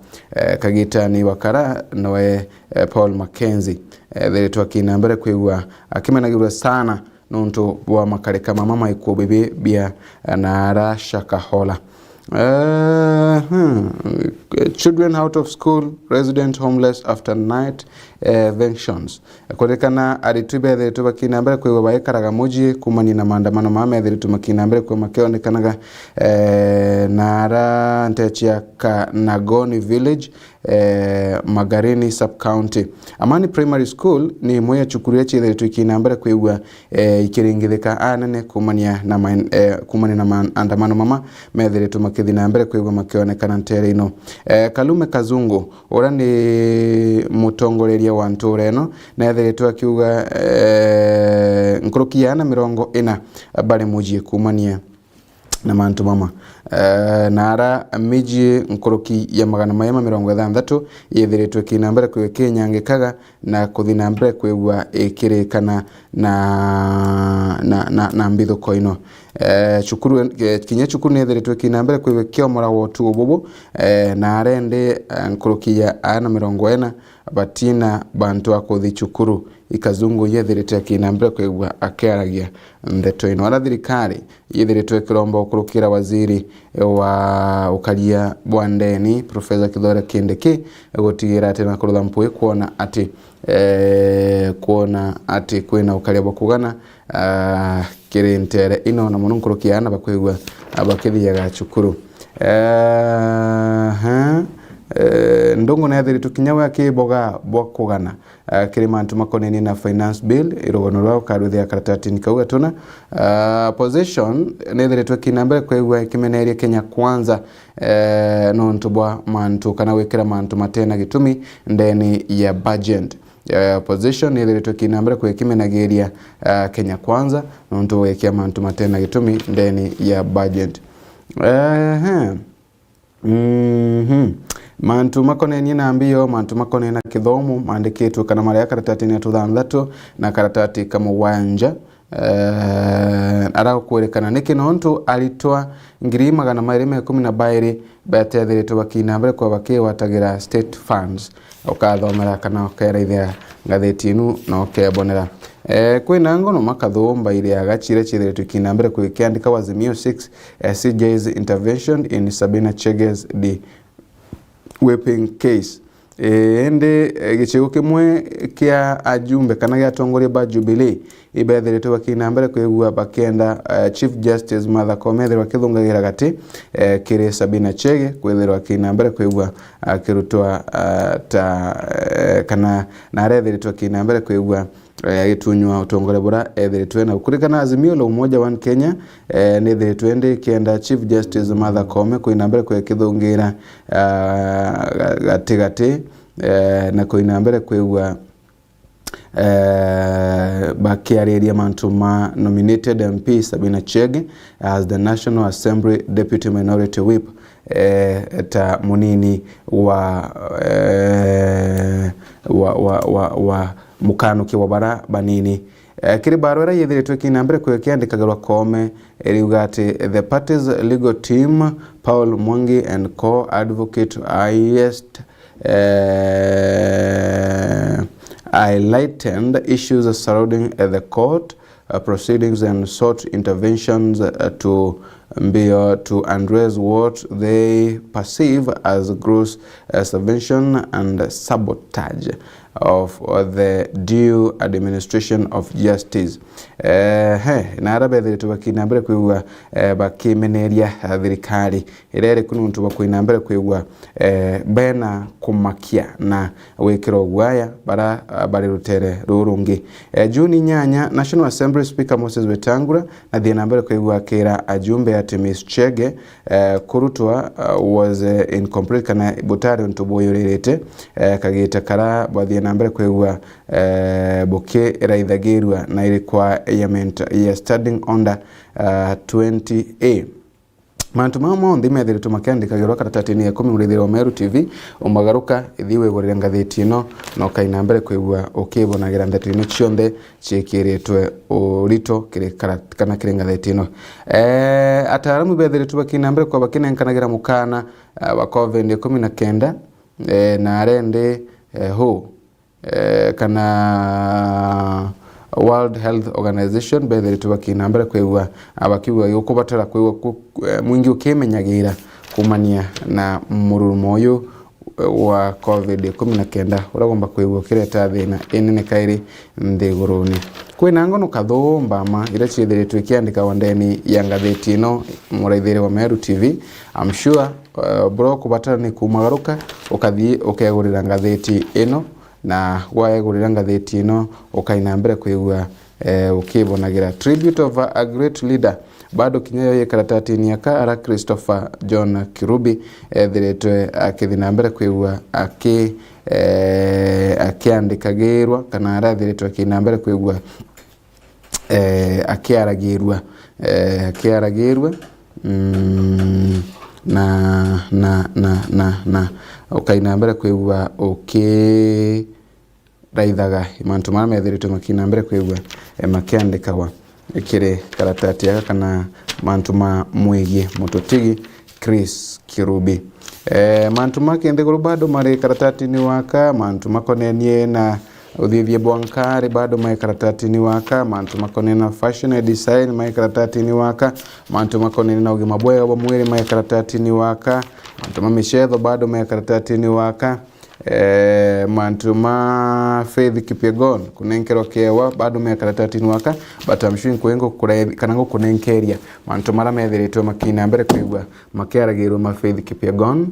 kagita ni wakara noe Paul Mackenzie thiritwe kina mbere kwigwa akimenagirwa sana nonto bwa makare kama mama ikobebe bia na Shakahola. Children out of school, resident homeless after night evictions. Kodekana aritube the tuba kinambere kwe baekaraga muji kumani na maandamano mama the tuma kinambere kwe makeonekanaga nara ntechia ka Nagoni village Magarini sub county. Amani primary school ni moya chukuria chile tukinambere kwegwa ikiringithika anene kumania na kumani na maandamano mama methere tumakithina mbere kwegwa makeonekana ntere ino Kalume Kazungu ora ni mutongoreria wa nture no na ethere twakiuga nkrukiana 40 bali mujie kumania na mantu mama nara miji nkoroki ya 160 yethiritwe kinambere kwe Kenya ngekaga na kuthina mbere kwegwa ikirikana na mbitho koino chukuru kinya chukuru nethiritwe kinambere kwe kiomora wotu bobo na arende nkoroki ya 40 batina bantu akuthi chukuru ikazungu yethiritwe kinambere kwegwa akeragia ndeto ino ara thirikari yethiritwe kirombo okurukira waziri wa ukalia bwandeni Professor Kithure Kindiki gotigira tena kurutha mpui kuona ati kwina ukalia bakugana kirintere ino na muno nkurukiana bakwigwa abakithiaga chukuru ndongo na yathiri tukinyawe akiboga bokugana kiri mantu makoneni na finance bill irogono rwa karuthia karatati nikauga tuna position nethire tukinambere kwegwa kimeneria Kenya kwanza no ntubwa mantu kana wekera mantu matena gitumi ndeni ya budget position nethire tukinambere kwe kimenageria Kenya kwanza no ntuwekia mantu matena gitumi ndeni ya budget mantu makoneni na mbio mantu makoneni na kithomo maandikitwe kana maria karatati ni 3 na karatati kama wanja arakwerekana niki nontu alitoa ngiri 212 batethiritwo bakinambere kwa bakiwatagira state funds ukathomera kana ukereithia ngatheti inu na ukebonera kwina ngono makathomba ile agachire chithiritwo kinambere kwikiandika Wazimio 6 CJ's intervention in Sabina Chege's whipping case ende gichigo kimwe kia ajumbe kana giatongoria ba Jubilee ibethiritwo bakinambere kwigua bakenda Chief Justice Martha Koome thirwa kithungagira gati kiri Sabina Chege kwithirwa kinambere kwigua kirutwa kana narethiritwo kinambere kwigua gitunywa utongore bura ethiritwe na kurikana Azimio la Umoja wa Kenya ni thiritwe ende kienda Chief Justice Martha Koome kwinambere kwe kithungira gati na kwinambere kwigua bakiariria mantuma nominated MP Sabina Chege as the National Assembly Deputy Minority Whip ta munini wa mukanuki wa bara banini kiri barwera yethiritwe kinambere kwekiandikagirwa Koome eriugati the party's legal team Paul Mwangi and co-advocate highlighted issues surrounding the court proceedings and sought interventions to address what they perceive as gross subversion and sabotage of the due administration of justice. Na arabethiritwe bakinambere kwigua bakimeneria thirikari irere kununtu bakwinambere kwigua bena kumakia na wikiro gwaya bara bari rutere rurungi Juni nyanya National Assembly Speaker Moses Wetangula na thienambere kwigua kira ajumbe ati Miss Chege kurutwa was incomplete kana butari ntuboyorerete kagita kara bathienambere kwigua boke raithagirwa na ilikuwa ya studying under 20A mantu mamo ndime thiritwe makiandikagirwa karatatini ya 10 murithiro Meru TV umagaruka ithiwe gorira ngatheti ino no kainambere kwigua ukibonagira ndeto ino cionthe cikiritwe urito kiri kana kiri ngatheti ino ataramu bethiritwe bakinambere kwa bakinenkanagira mukana wa COVID-19 na arende kana World Health Organization bethiritwe bakinambere kwigua abakiwa yukubatara kwigua mwingi ukimenyagira kumania na murumo uyu wa COVID-19 uragomba kwigua kireta thina inene kairi nthiguruni kwina ngono kathomba ma ira ciithiritwe kiandika wandeni ya ngatheti ino muraithire wa Meru TV. I'm sure bro kubatara ni kumagaruka ukathie ukegurira ngatheti ino na waegurira ngatheti ino ukainambere kwigua ukibonagira tribute of a great leader bado kinyayo ye karatatini yaka ara Christopher John Kirubi thiritwe akithinambere kwigua akiandikagirwa kana arathiritwe akinambere kwigua akiaragirwa na ukainambere kwigua raithaga mantu mara methiritwe makinambere kwigua makiandikawa ikire karatati yaka kana mantu ma mwigie mutotigi Chris Kirubi mantu makendegoro bado mari karatati ni waka mantu makonenie na uthithie bwankari bado mai karatati ni waka mantu makonenie na fashion and design mai karatati ni waka mantu makonenie na ugima bwega wa mwili mai karatati ni waka mantu mamishetho bado mai karatati ni waka mantu ma Faith Kipyegon kunenkerwa kewa bado me karatati ni waka batamshin kwengo kanango kunenkeria mantu mara methiritwe makinambere kwigua makiaragirwo ma Faith Kipyegon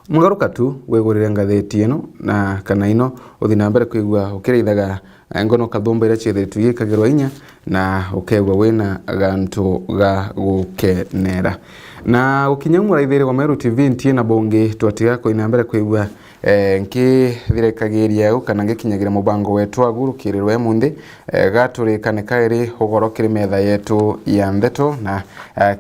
mugaruka tu wegurire ngatheti ino na kana ino uthinambere kwigua ukireithaga ngono kathomba ira ciithiritwe gikagirwa inya na ukegwa wina gantu ga gukenera na ukinya muraithire wa Meru TV ntie na bonge twatiga koinambere kwigua nki thirekagiria kana ngikinyagira mubango wetu agurukirirwe munthi gaturikane kairi ugorokire metha yetu ya ndeto na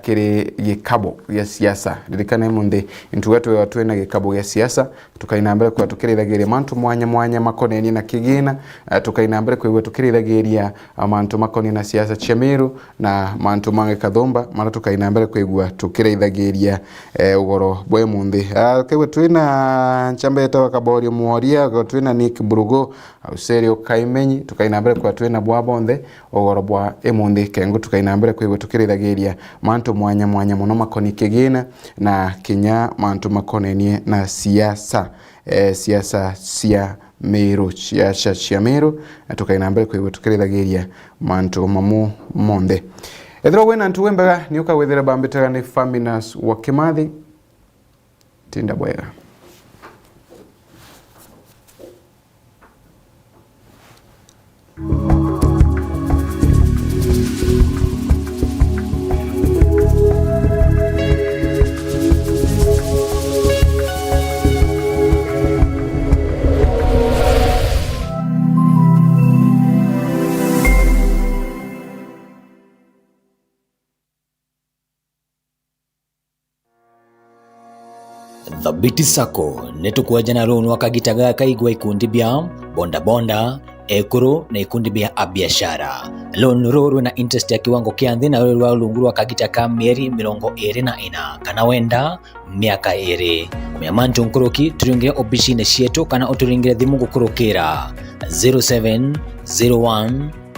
kiri gikabo ya siasa ririkane munthi intu wetu twena gikabo kikabu ya siasa tukaina mbere kwa tukirithagiria mantu mwanya mwanya makoneni na kigina tukaina mbere kwa tukirithagiria mantu makoni na siasa cia Meru na mantu mange kathomba mara tukaina mbere kwa igua tukirithagiria ugoro bwe munthi kegwe twina nchamba yetawa Kabori Muoria twina Nick Burugo au Serio Kaimenyi tukaina mbere kwa twina bwabonthe ugoro bwa emunthi kengo tukaina mbere kwa igua tukirithagiria mantu mwanya mwanya muno makoni kigina na kinya mantu makonenie na siasa siasa cia Meru siasa cia Meru tukaina mbere kwa igua tukirithagiria mantu mamu monde ethro wena ntu wembaga ni ukawethera bambitaga ni Faminas wa Kimathi tinda bwega. Thabiti Sacco netukwaja na runu wakagitaga kaigwa ikundi bia bonda bonda ekuru na ikundi bia abiashara loan ruru na interest ya kiwango kia nthi na rwa lunguru wakagitaka mieri 24 kana wenda miaka 2 umeamantu nkoroki turingira obishine shieto kana uturingira thimu gukurukira 0701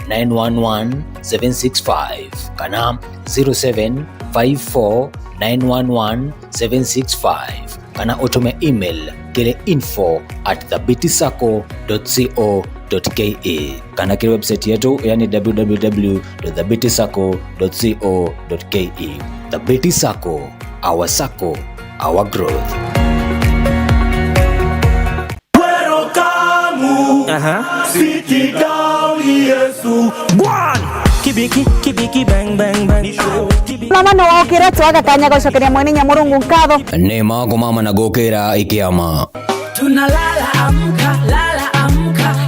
911 765 kana 0754 911 765 kana utume email kile info@thabitisacco.co.ke kana kile website yetu yani www.thabitisacco.co.ke. Thabiti Sacco, our Sacco, our growth. City down Yesu one kibiki bang bang bang mama no okira twaga kanya gocokeria mwene Nyamurungu nkatho ne mago mama na gokera ikiama tunalala amka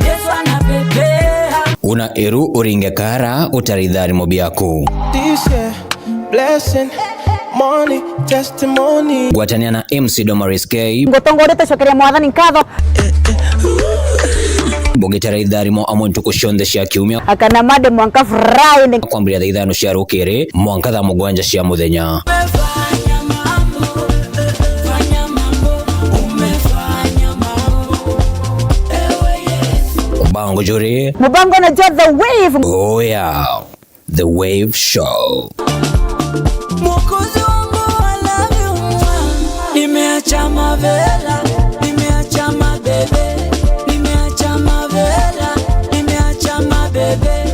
Yesu anapepea una eru uringe kara utaridhari mobiaku this year blessing money testimony gwatania na MC Domaris K ngotongorete cokeria mwathani nkatho bogitara idhari mo amuntu kushonde cia kiumia akana made mwanka Friday kwambia ithano cia rukiri mwanka tha mugwanja cia muthenya Bango juri mubango na just the wave. Oh yeah, the wave show. Mwokozi wangu I love you nimeacha mavela nimeacha mabebe nimeacha mavela nimeacha mabebe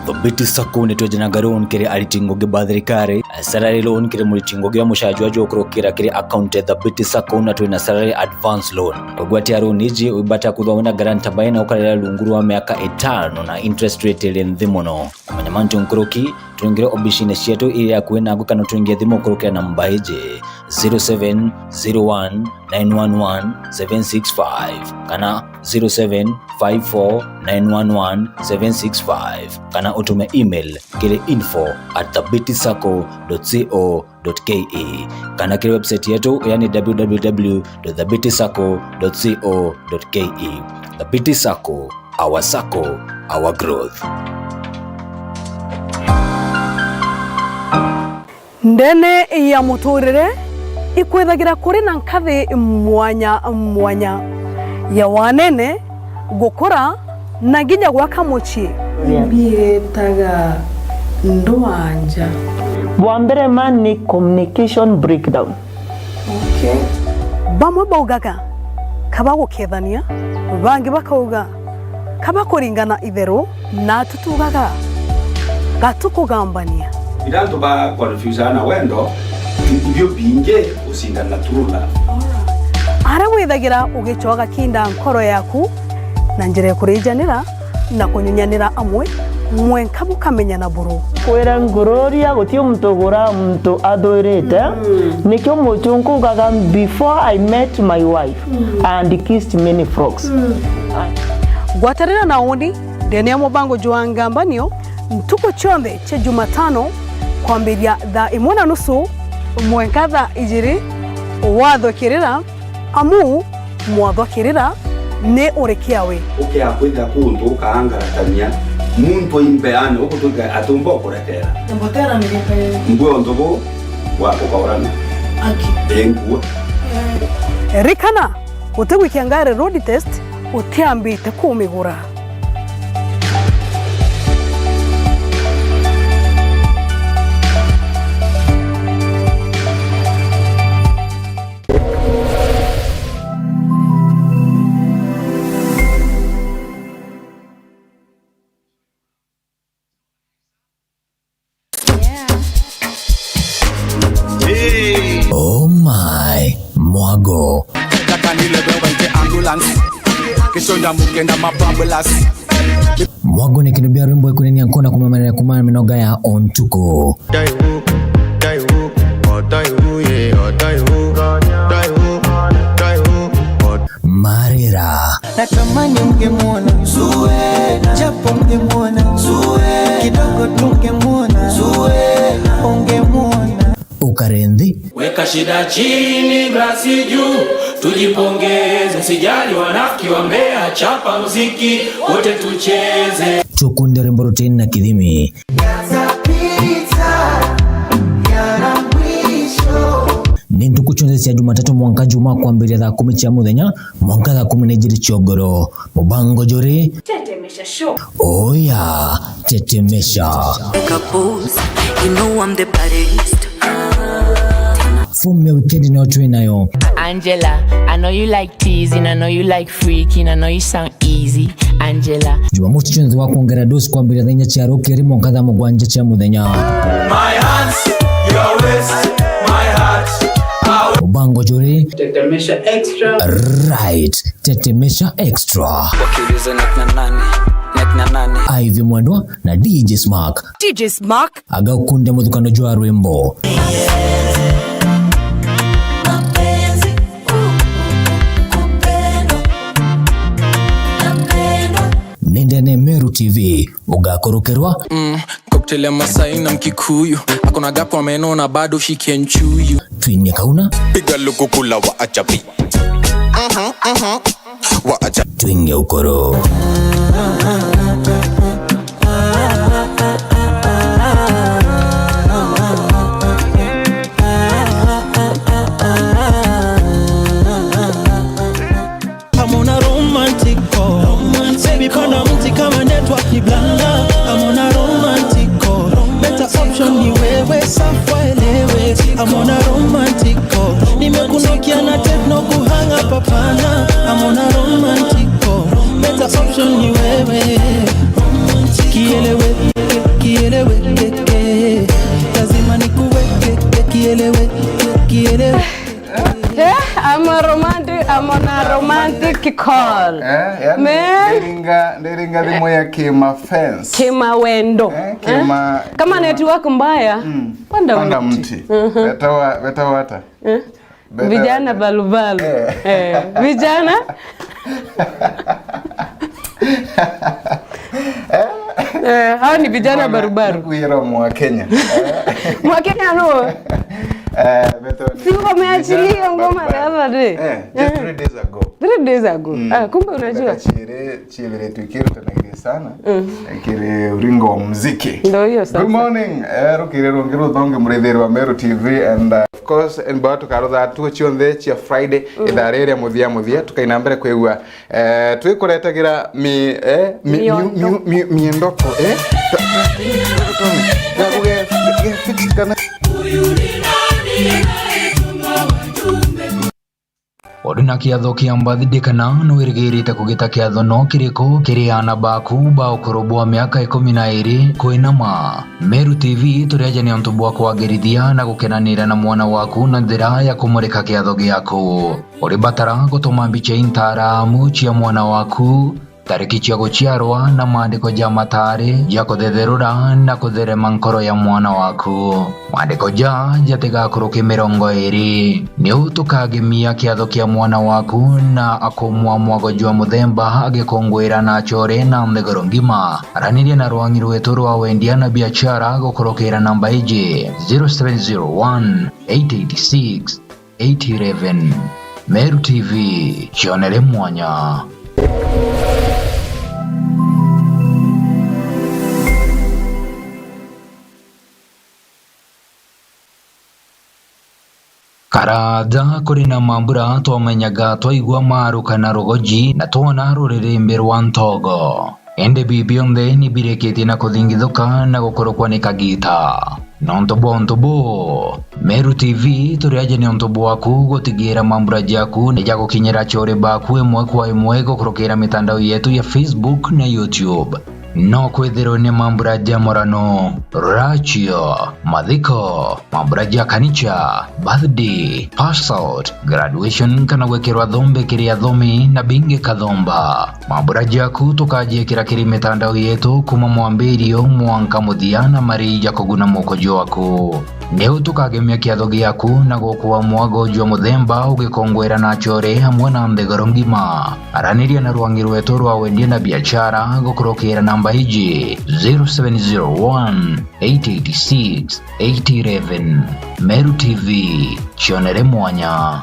Thabiti Sacco netwejana garon kire alitingoge badhrikare salary loan kire mulitingoge mushajwajo kurokera kire account ya Thabiti Sacco na twina salary advance loan ogwatia loan iji ubata kuthona garanta baina ukalera lunguru wa miaka 5 na interest rate ile nthimono amanyamantu nkoroki tuingire obishine sheto ile ya kuena gukana tuingie thimo kurokera namba ije 0701 911 765 kana 0754 911 765 kana utume email kile info@thabitisacco.co.ke kana kile website yetu yani www.thabitisacco.co.ke. Thabiti Sacco, our Sacco, our growth. Ndene ya muturire ikwethagira kuri na nkathi mwanya mwanya ya wanene gukura na nginya gwaka muci bietaga ndwanja bwambere mani communication breakdown. Okay, bamwe baugaga kaba gukethania bangi bakauga kaba kuringana itheru na tutugaga gatukugambania Iranto ba confusana wendo ibyo binge usingana turula ara withagira ugicoga kinda nkoro yaku na njire kurijanira na kunyunyanira amwe mwenka bukamenya na buru kwera ngororia gutio mutogora muntu athorete nikyo muchungu gaga before I met my wife and kissed many frogs. gwatarira na uni ndene ya mubango juangambanio ntuko chonde che Jumatano kwambiria thaa 1:30 mwenka thaa 2 wathokirira amu mwathokirira ne urekiawe akwitha kundu kaangaratania muntu imbeane ukutuga atumba okurekera mbotera nilipe ngwe ndobo wako kaurana engwa rikana utegwikiangare road test utiambite kumigura Oh my, mwago. Mwago ni kinubia rumbo ikunini yankona kumamanira kumana minoga ya ontuko. Marira. Natamani ungemwona Zuena, japo ungemwona Zuena, kidogo tungemwona Zuena, ungemwona. Ukarendi. Weka shida chini, glasi juu, tujipongeze, sijali wanafiki wa Mbeya, chapa muziki, wote tucheze. Chukunde remboroteni na kidhimi. Nindu kuchonze cia Jumatatu mwanka juma kwambiria thaa 10 cia muthenya mwanka thaa 12 ciogoro mubango jori tetemesha show. Oh yeah, tetemesha. You know I'm the baddest. Fomu ya weekend na watu nayo. Angela, I know you like teasing, I know you like freaking, I know you sound easy. Angela. Jumamosi chonze wa kuongera dosi kwambiria thenya cia rokeri mwanka thaa mugwanja cia muthenya. My hands, your waist, my heart. Mubango jori Tetemesha extra. Right, tetemesha extra. Wakiuliza na nani. Ivy Mwandwa na DJ Smark. DJ Smark Aga ukunde muthukano jwa rwimbo. Nendene Meru TV ugakorokerwa Cocktail ya Masai na Mkikuyu akona gapo ameno na bado shikenchuyu twine kauna piga lukukula wa achapi wa achapi twinge ukoro I'm on a romantic call. Baby, pana mti kama network ni blanda. I'm on a romantic call. Better option ni wewe, safa elewe. I'm on a romantic call. Nimekunokia na techno kuhanga papana. I'm on a romantic call. Better option ni wewe. Kielewe, kielewe, lazima nikuweke, kielewe, kielewe. I'm on a romantic call. Nderinga dhimo ya kima fence. Kima wendo. Kama network mbaya, panda mti. Beta wata. Vijana balubalu. Vijana. Hao ni vijana barubaru. Kuira mwa Kenya. Mwa Kenya no. Sio meachilia ngoma hapa de. Just 3 days ago. 3 days ago. Kumbe unajua. Chile tukiro tunagiri sana. Kile uringo wa muziki. Ndio hiyo sasa. Good morning. Rukire rongero donge muretheri wa Meru TV and of course en bato karotha tuko chionde chia Friday itharere muthia tukaina mbere kwegua twikoreetagira mi ndoko fix kana Oduna kiatho kia mbathidikana no wirigirite kugita kiatho no kiriko kiriana baku ba ukorobwa miaka 12 kwinama. Meru TV turiajania ntubwa kwagirithia na gukenanira na mwana waku na njira ya kumurika kiatho giaku. Uri batara gutuma mbica intaramu cia mwana waku tariki cia guciarwa na maandiko ja matari ja kuthetherura na kutherema nkoro ya mwana waku. Maandiko ja jatigakuruki 20 ni utukagemia kiatho kia mwana waku na akumwa mwago jwa muthemba agikongwira na chore na mthegoro ngima. Aranirie na rwangi rwetu rwa wendia na biashara gukurukira namba iji 0701 886 811. Meru TV, chionere mwanya. Karada kuri na mambura twamenyaga twaigua maru kana rugoji na twona ruririmbi rwa ntogo. Ende bibionde ni bireketie na kuthingithuka na gukorokwa ni kagita. Nontobo Meru TV turiaje ni ontobo waku gutigira mambura jaku ni jago kinyera chore baku emwe kwa emwe gukorokera mitandao yetu ya Facebook na YouTube. No kwethero ni mambura ja morano, rachio, madhiko, mambura ja kanicha, birthday, pass out, graduation kana wekerwa dhombe kiria dhomi na binge kadhomba. Mambura jaku tukaje kiri mitandao yetu kuma mwambirio mwanka muthiana mari ja kuguna mokojo waku. Neu tukagemia kiatho giaku na gukuwa mwago jwa muthemba ugikongwera na chore hamwe na mthegoro ngima. Araniria na rwangi rwetu rwa wendia na biashara gukurukira namba iji 0701 886 811. Meru TV, chionere mwanya.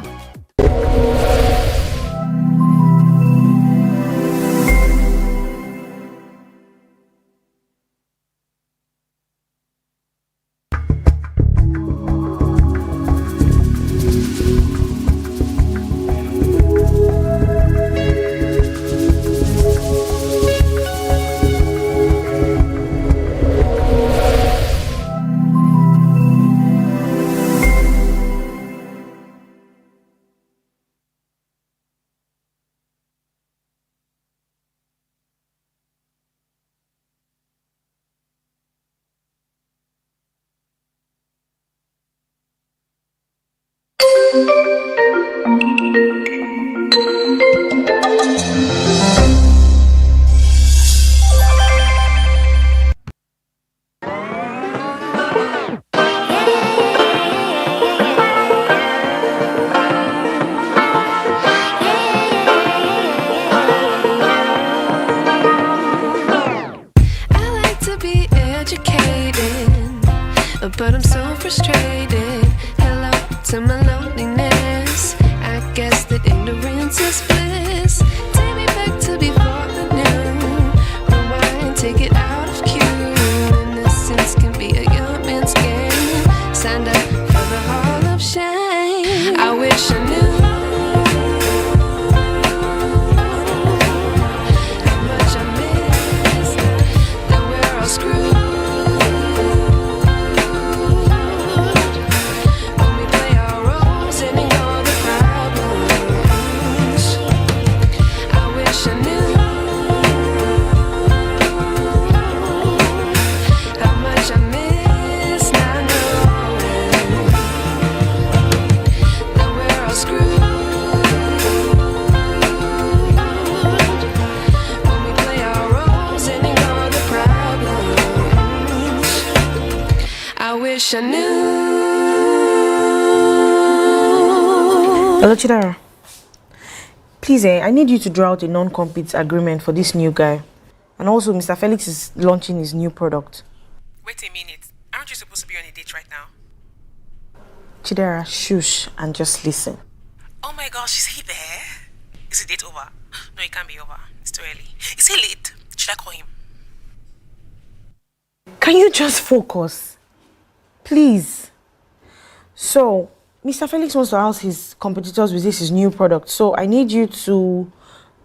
But I'm so frustrated. Hello to my loneliness. I guess that ignorance is bliss. Take me back to before the new. Rewind, take it out of cue. Innocence can be a young man's game. Signed up for the hall of shame. I wish I knew how much I missed. That we're all screwed. I knew. Hello, Chidara. Please, I need you to draw out a non-compete agreement for this new guy. And also, Mr. Felix is launching his new product. Wait a minute. Aren't you supposed to be on a date right now? Chidara, shush and just listen. Oh my gosh, is he there? Is the date over? No, it can't be over. It's too early. Is he late? Should I call him? Can you just focus? Please. So, Mr. Felix wants to house his competitors with his new product. So, I need you to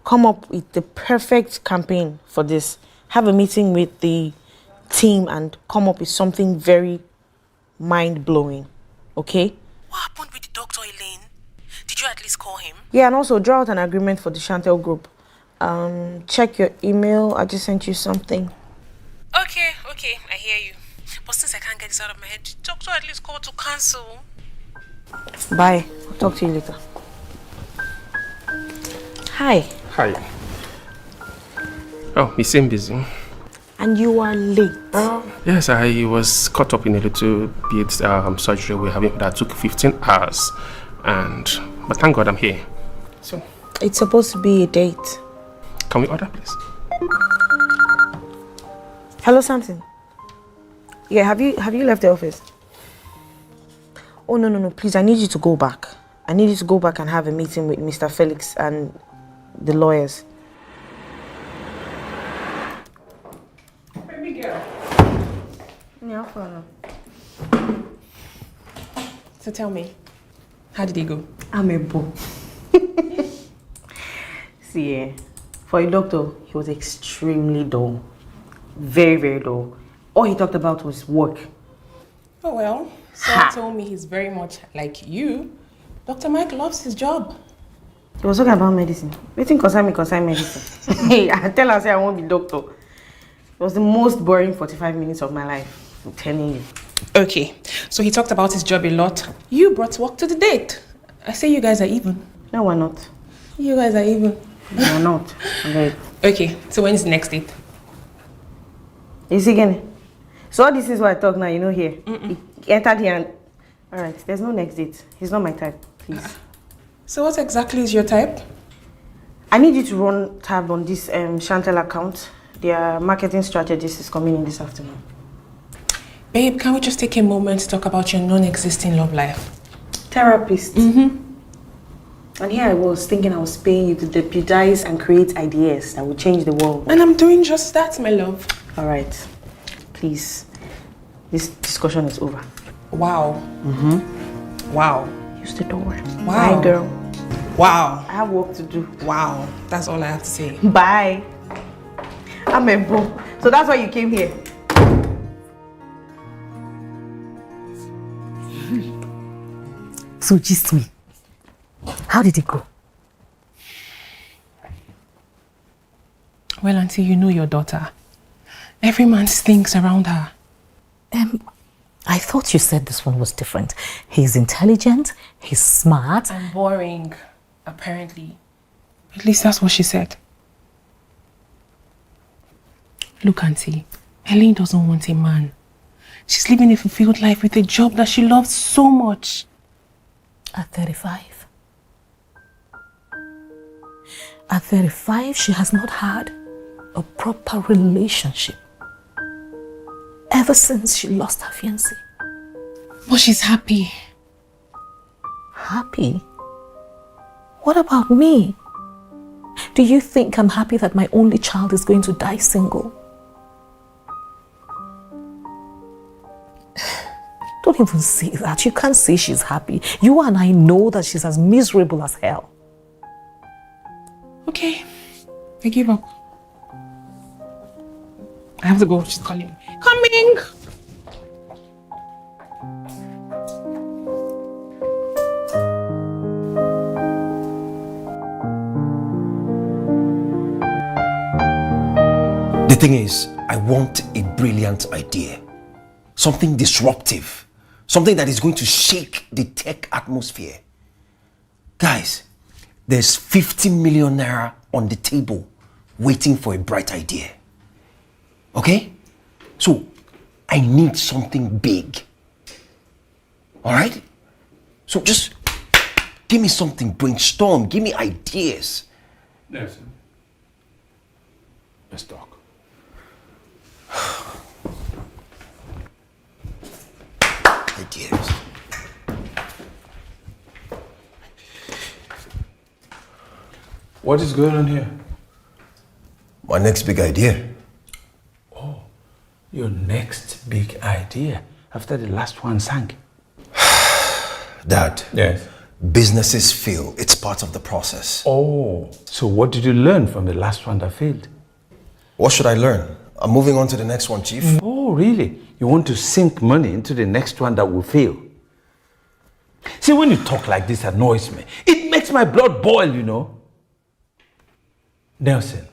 come up with the perfect campaign for this. Have a meeting with the team and come up with something very mind-blowing. Okay? What happened with the doctor, Elaine? Did you at least call him? Yeah, and also draw out an agreement for the Chantel group. Check your email. I just sent you something. Okay, I hear you. But since I can't get this out of my head, the doctor at least called to cancel. Bye. I'll talk to you later. Hi. Hi. Oh, he seemed busy. And you are late. Yes, I was caught up in a little bit surgery we're having that took 15 hours. But thank God I'm here. So it's supposed to be a date. Can we order, please? Hello, Samson. Yeah, have you left the office? Oh no, please, I need you to go back. I need you to go back and have a meeting with Mr. Felix and the lawyers. Baby girl. Yeah, follow. So tell me, how did it go? I'm a boo. See, for a doctor, he was extremely dull. Very, very dull. All he talked about was work. Oh well, Sarah told me he's very much like you. Dr. Mike loves his job. He was talking about medicine. Waiting concern medicine. Hey, I tell her say I won't be doctor. It was the most boring 45 minutes of my life. I'm telling you. Okay, so he talked about his job a lot. You brought work to the date. I say you guys are even. No, we're not. You guys are even. We're not. Okay. Okay, so when's the next date? Is he again? So all this is what I talk now, you know here. He entered here and... Alright, there's no next date. He's not my type, please. So what exactly is your type? I need you to run tab on this Chantel account. Their marketing strategist is coming in this afternoon. Babe, can we just take a moment to talk about your non-existing love life? Therapist. And here I was thinking I was paying you to deputize and create ideas that will change the world. And I'm doing just that, my love. Alright. Please. This discussion is over. Wow. Wow. Use the door. Wow. Bye, girl. Wow. I have work to do. Wow. That's all I have to say. Bye. I'm a boo. So that's why you came here. So gist me. How did it go? Well, Auntie, you know your daughter. Every man thinks around her. I thought you said this one was different. He's intelligent, he's smart. And boring, apparently. At least that's what she said. Look, Auntie, Elaine doesn't want a man. She's living a fulfilled life with a job that she loves so much. At 35. At 35, she has not had a proper relationship ever since she lost her fiancé. But she's happy. Happy? What about me? Do you think I'm happy that my only child is going to die single? Don't even say that. You can't say she's happy. You and I know that she's as miserable as hell. Okay, I give up. I have to go. She's calling me. Coming! The thing is, I want a brilliant idea. Something disruptive. Something that is going to shake the tech atmosphere. Guys, there's 50 million naira on the table waiting for a bright idea. Okay? So, I need something big. Alright? So just give me something, brainstorm, give me ideas. Nelson, let's talk. Ideas. What is going on here? My next big idea. Oh, your next big idea after the last one sank. Dad. Yes. Businesses fail. It's part of the process. Oh, so what did you learn from the last one that failed? What should I learn? I'm moving on to the next one, Chief. Oh, really? You want to sink money into the next one that will fail? See, when you talk like this, it annoys me. It makes my blood boil, you know. Nelson,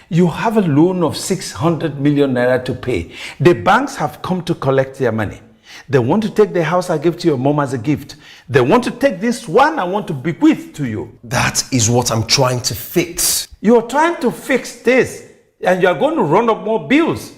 you have a loan of 600 million naira to pay. The banks have come to collect their money. They want to take the house I gave to your mom as a gift. They want to take this one I want to bequeath to you. That is what I'm trying to fix. You're trying to fix this. And you are going to run up more bills.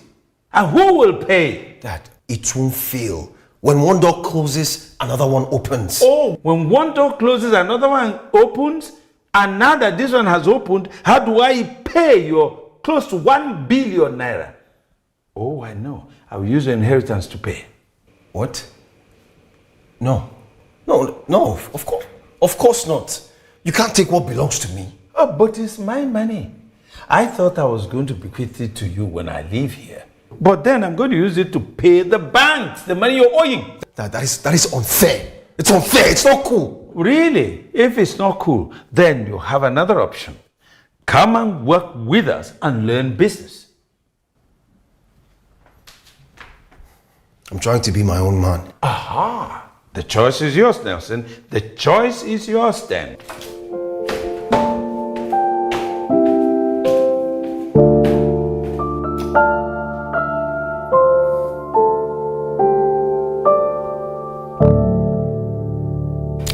And who will pay? Dad, it won't fail. When one door closes, another one opens. Oh, when one door closes, another one opens. And now that this one has opened, how do I pay your close to 1 billion naira? Oh, I know. I will use your inheritance to pay. What? No, of course not. You can't take what belongs to me. Oh, but it's my money. I thought I was going to bequeath it to you when I leave here. But then I'm going to use it to pay the banks, the money you're owing. That is unfair. It's unfair. It's not cool. Really? If it's not cool, then you have another option. Come and work with us and learn business. I'm trying to be my own man. Aha! The choice is yours, Nelson. The choice is yours then.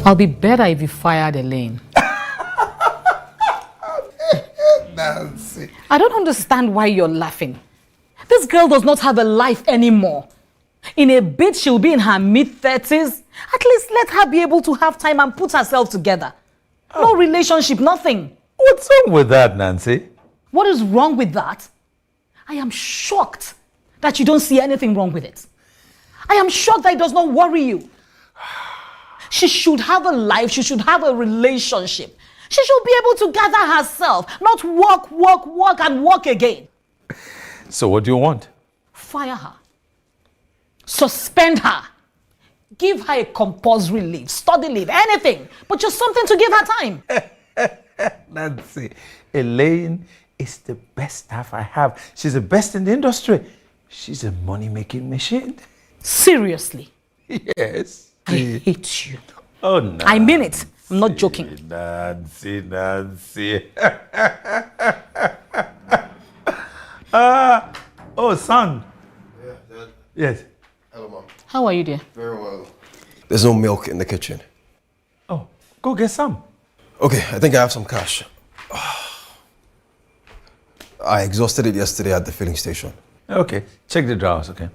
I'll be better if you fired Elaine. Nancy. I don't understand why you're laughing. This girl does not have a life anymore. In a bit, she'll be in her mid-30s. At least let her be able to have time and put herself together. No relationship, nothing. What's wrong with that, Nancy? What is wrong with that? I am shocked that you don't see anything wrong with it. I am shocked that it does not worry you. She should have a life, she should have a relationship. She should be able to gather herself, not work and work again. So what do you want? Fire her. Suspend her. Give her a compulsory leave, study leave, anything. But just something to give her time. Nancy, Elaine is the best staff I have. She's the best in the industry. She's a money-making machine. Seriously? Yes. I hate you. Oh, no. I mean it. I'm not joking. Nancy. Oh, son. Yeah, Dad. Yes. Hello, Mom. How are you, dear? Very well. There's no milk in the kitchen. Oh, go get some. Okay, I think I have some cash. I exhausted it yesterday at the filling station. Okay, check the drawers, okay?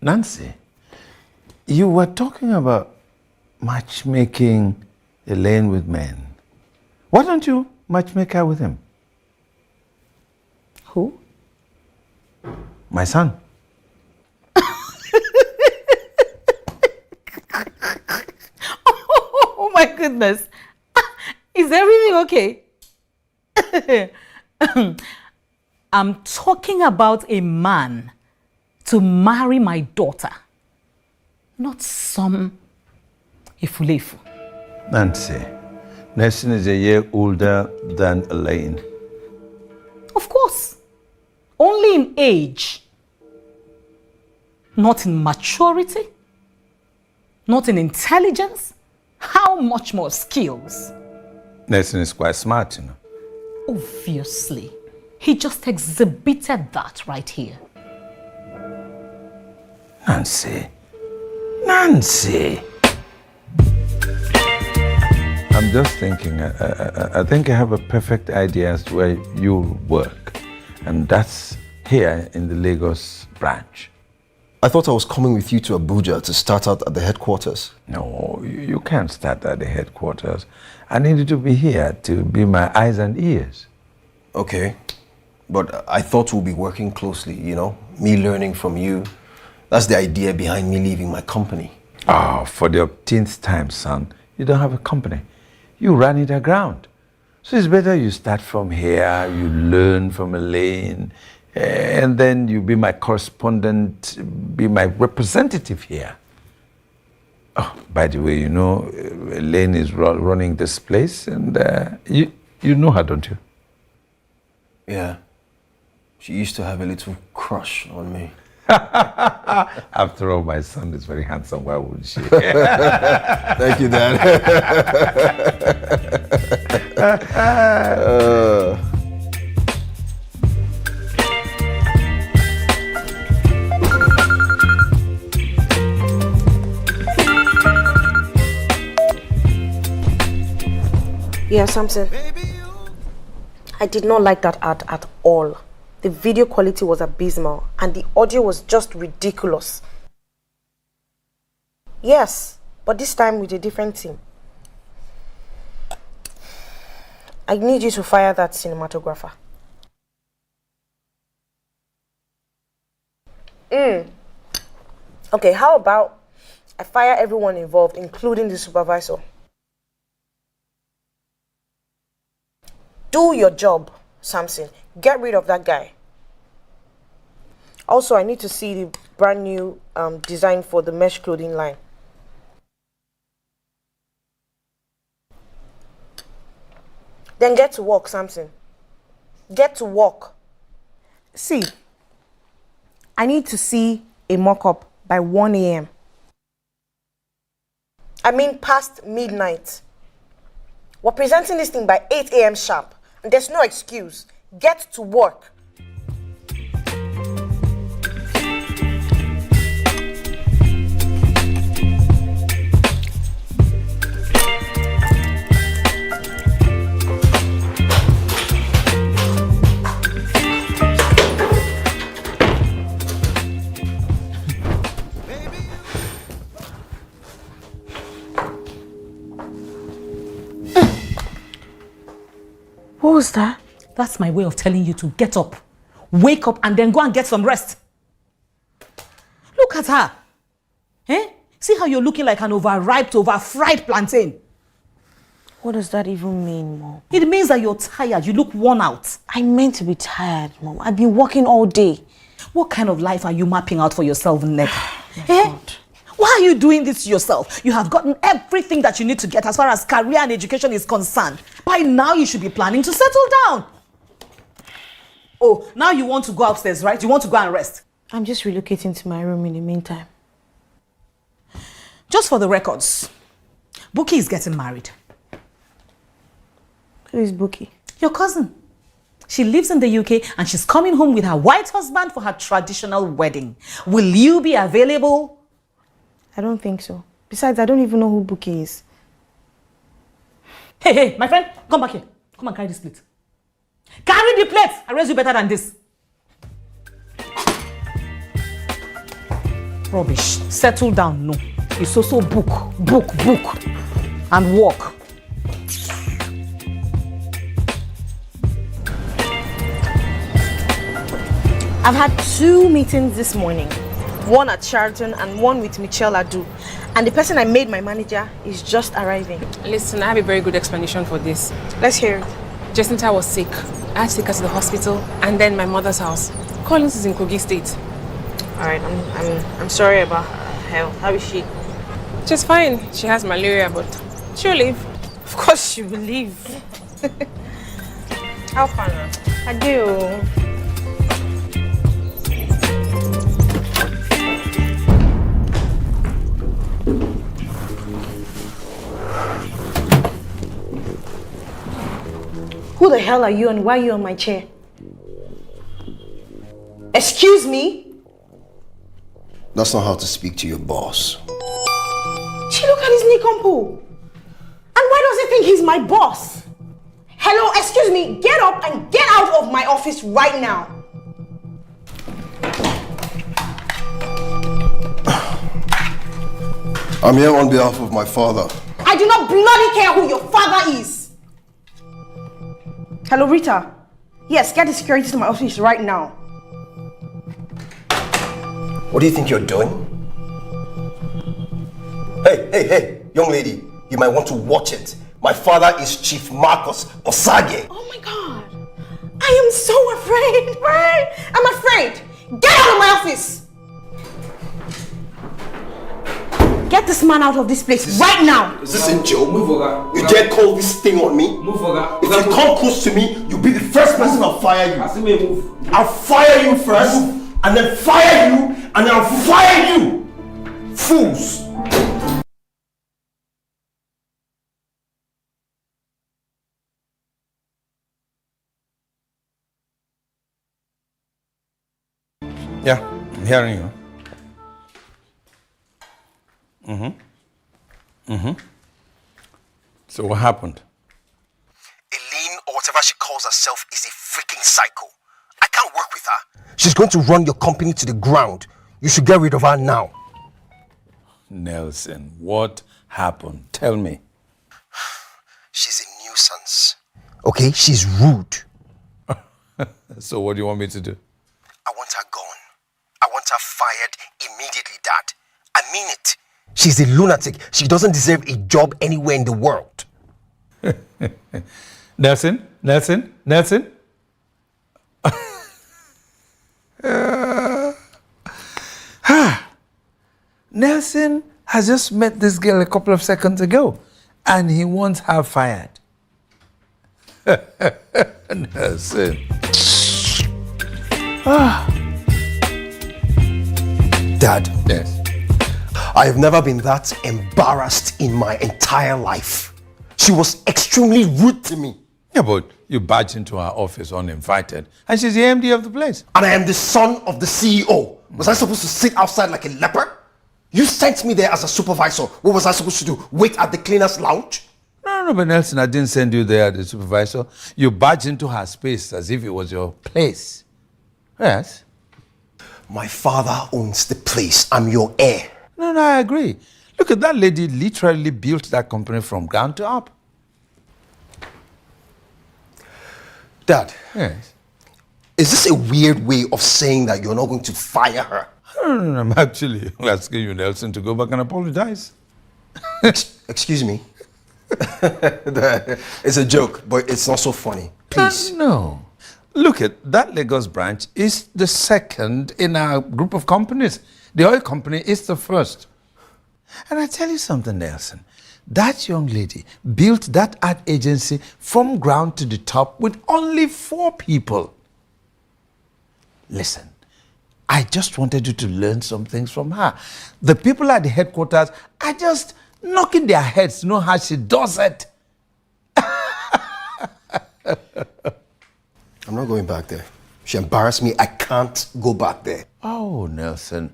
Nancy, you were talking about matchmaking Elaine with men. Why don't you matchmake her with him? Who? My son. Oh my goodness. Is everything okay? I'm talking about a man to marry my daughter, not some ifulefu. Nancy, Nelson is a year older than Elaine. Of course. Only in age. Not in maturity. Not in intelligence. How much more skills? Nelson is quite smart, you know. Obviously. He just exhibited that right here. Nancy. I'm just thinking, I think I have a perfect idea as to where you work. And that's here in the Lagos branch. I thought I was coming with you to Abuja to start out at the headquarters. No, you can't start at the headquarters. I needed to be here to be my eyes and ears. Okay, but I thought we'll be working closely, you know, me learning from you. That's the idea behind me leaving my company. Oh, for the 10th time, son, you don't have a company. You run it aground. So it's better you start from here, you learn from Elaine, and then you be my correspondent, be my representative here. Oh, by the way, you know, Elaine is running this place, and you know her, don't you? Yeah. She used to have a little crush on me. After all, my son is very handsome. Why would she? Thank you, Dad. Yeah, Samson. I did not like that ad at all. The video quality was abysmal and the audio was just ridiculous. Yes, but this time with a different team. I need you to fire that cinematographer. Okay, how about I fire everyone involved, including the supervisor? Do your job, Samson. Get rid of that guy. Also, I need to see the brand new design for the mesh clothing line. Then get to work, Samson. Get to work. See, I need to see a mock-up by 1 a.m. I mean past midnight. We're presenting this thing by 8 a.m. sharp. And there's no excuse. Get to work. What was that? That's my way of telling you to get up, wake up, and then go and get some rest. Look at her. Eh? See how you're looking like an overripe, over-fried plantain. What does that even mean, Mom? It means that you're tired. You look worn out. I meant to be tired, Mom. I've been working all day. What kind of life are you mapping out for yourself, Nick? Eh? Why are you doing this to yourself? You have gotten everything that you need to get as far as career and education is concerned. By now, you should be planning to settle down. Oh, now you want to go upstairs, right? You want to go and rest. I'm just relocating to my room in the meantime. Just for the records, Buki is getting married. Who is Buki? Your cousin. She lives in the UK and she's coming home with her white husband for her traditional wedding. Will you be available? I don't think so. Besides, I don't even know who Buki is. Hey, my friend, come back here. Come and carry this plate. Carry the plate! I raise you better than this. Rubbish. Settle down, no. It's also book, and walk. I've had 2 meetings this morning. One at Sheraton and one with Michelle Adu. And the person I made my manager is just arriving. Listen, I have a very good explanation for this. Let's hear it. Jacinta was sick. I had to take her to the hospital and then my mother's house. Collins is in Kogi State. Alright, I'm sorry about her health. How is she? Just fine. She has malaria, but she'll leave. Of course she will leave. How far now? I do. Who the hell are you and why are you on my chair? Excuse me? That's not how to speak to your boss. She look at his knee compo. And why does he think he's my boss? Hello, excuse me, get up and get out of my office right now. I'm here on behalf of my father. I do not bloody care who your father is. Hello, Rita. Yes, get the security to my office right now. What do you think you're doing? Hey, young lady, you might want to watch it. My father is Chief Marcus Osage. Oh my God. I am so afraid, right? I'm afraid. Get out of my office. Get this man out of this place right now. Is this a joke? You dare call this thing on me? If you come close to me, you'll be the first person I'll fire you. I'll fire you first, and then fire you, and then I'll fire you. Fools. Yeah, I'm hearing you. So what happened? calls herself is a freaking psycho. I can't work with her. She's going to run your company to the ground. You should get rid of her now. Nelson, what happened? Tell me. She's a nuisance. Okay, she's rude. So what do you want me to do? I want her gone. I want her fired immediately, Dad. I mean it. She's a lunatic. She doesn't deserve a job anywhere in the world. Nelson? Nelson has just met this girl a couple of seconds ago, and he wants her fired. Nelson. Dad. Yes. I have never been that embarrassed in my entire life. She was extremely rude to me. Yeah, but you barged into her office uninvited, and she's the MD of the place. And I am the son of the CEO. Was I supposed to sit outside like a leper? You sent me there as a supervisor. What was I supposed to do? Wait at the cleaner's lounge? No, but Nelson, I didn't send you there as the supervisor. You barged into her space as if it was your place. Yes. My father owns the place. I'm your heir. No, I agree. Look at that lady literally built that company from ground to up. Dad. Yes. Is this a weird way of saying that you're not going to fire her? No, I'm actually asking you, Nelson, to go back and apologize. Excuse me. It's a joke, but it's not so funny. Please. No. Look at that Lagos branch is the second in our group of companies. The oil company is the first. And I tell you something, Nelson. That young lady built that ad agency from ground to the top with only 4 people. Listen, I just wanted you to learn some things from her. The people at the headquarters are just knocking their heads to know how she does it. I'm not going back there. She embarrassed me. I can't go back there. Oh, Nelson,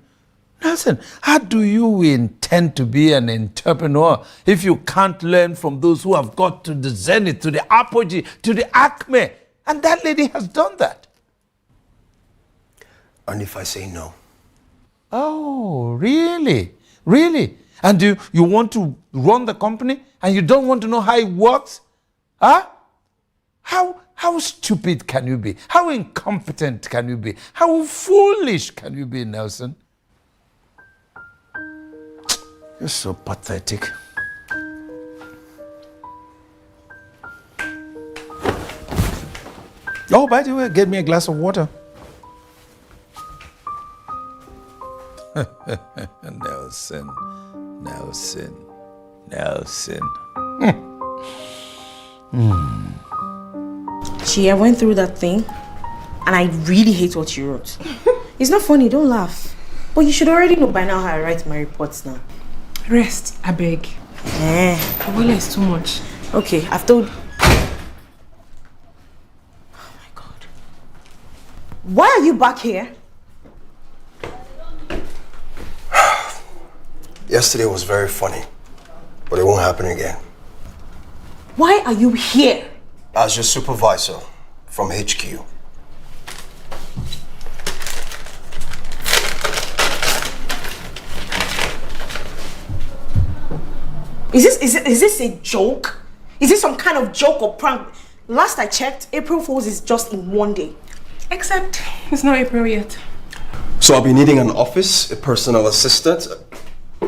how do you intend to be an entrepreneur if you can't learn from those who have got to the zenith, to the apogee, to the acme? And that lady has done that. And if I say no? Oh, really? Really? And you want to run the company and you don't want to know how it works? Huh? How stupid can you be? How incompetent can you be? How foolish can you be, Nelson? You're so pathetic. Oh, by the way, get me a glass of water. Nelson. Gee, I went through that thing and I really hate what you wrote. It's not funny, don't laugh. But you should already know by now how I write my reports now. Rest, I beg. The boiler is too much. Okay, I've told... Oh my God. Why are you back here? Yesterday was very funny, but it won't happen again. Why are you here? As your supervisor from HQ. Is this a joke? Is this some kind of joke or prank? Last I checked, April Fool's is just in one day. Except it's not April yet. So I'll be needing an office, a personal assistant.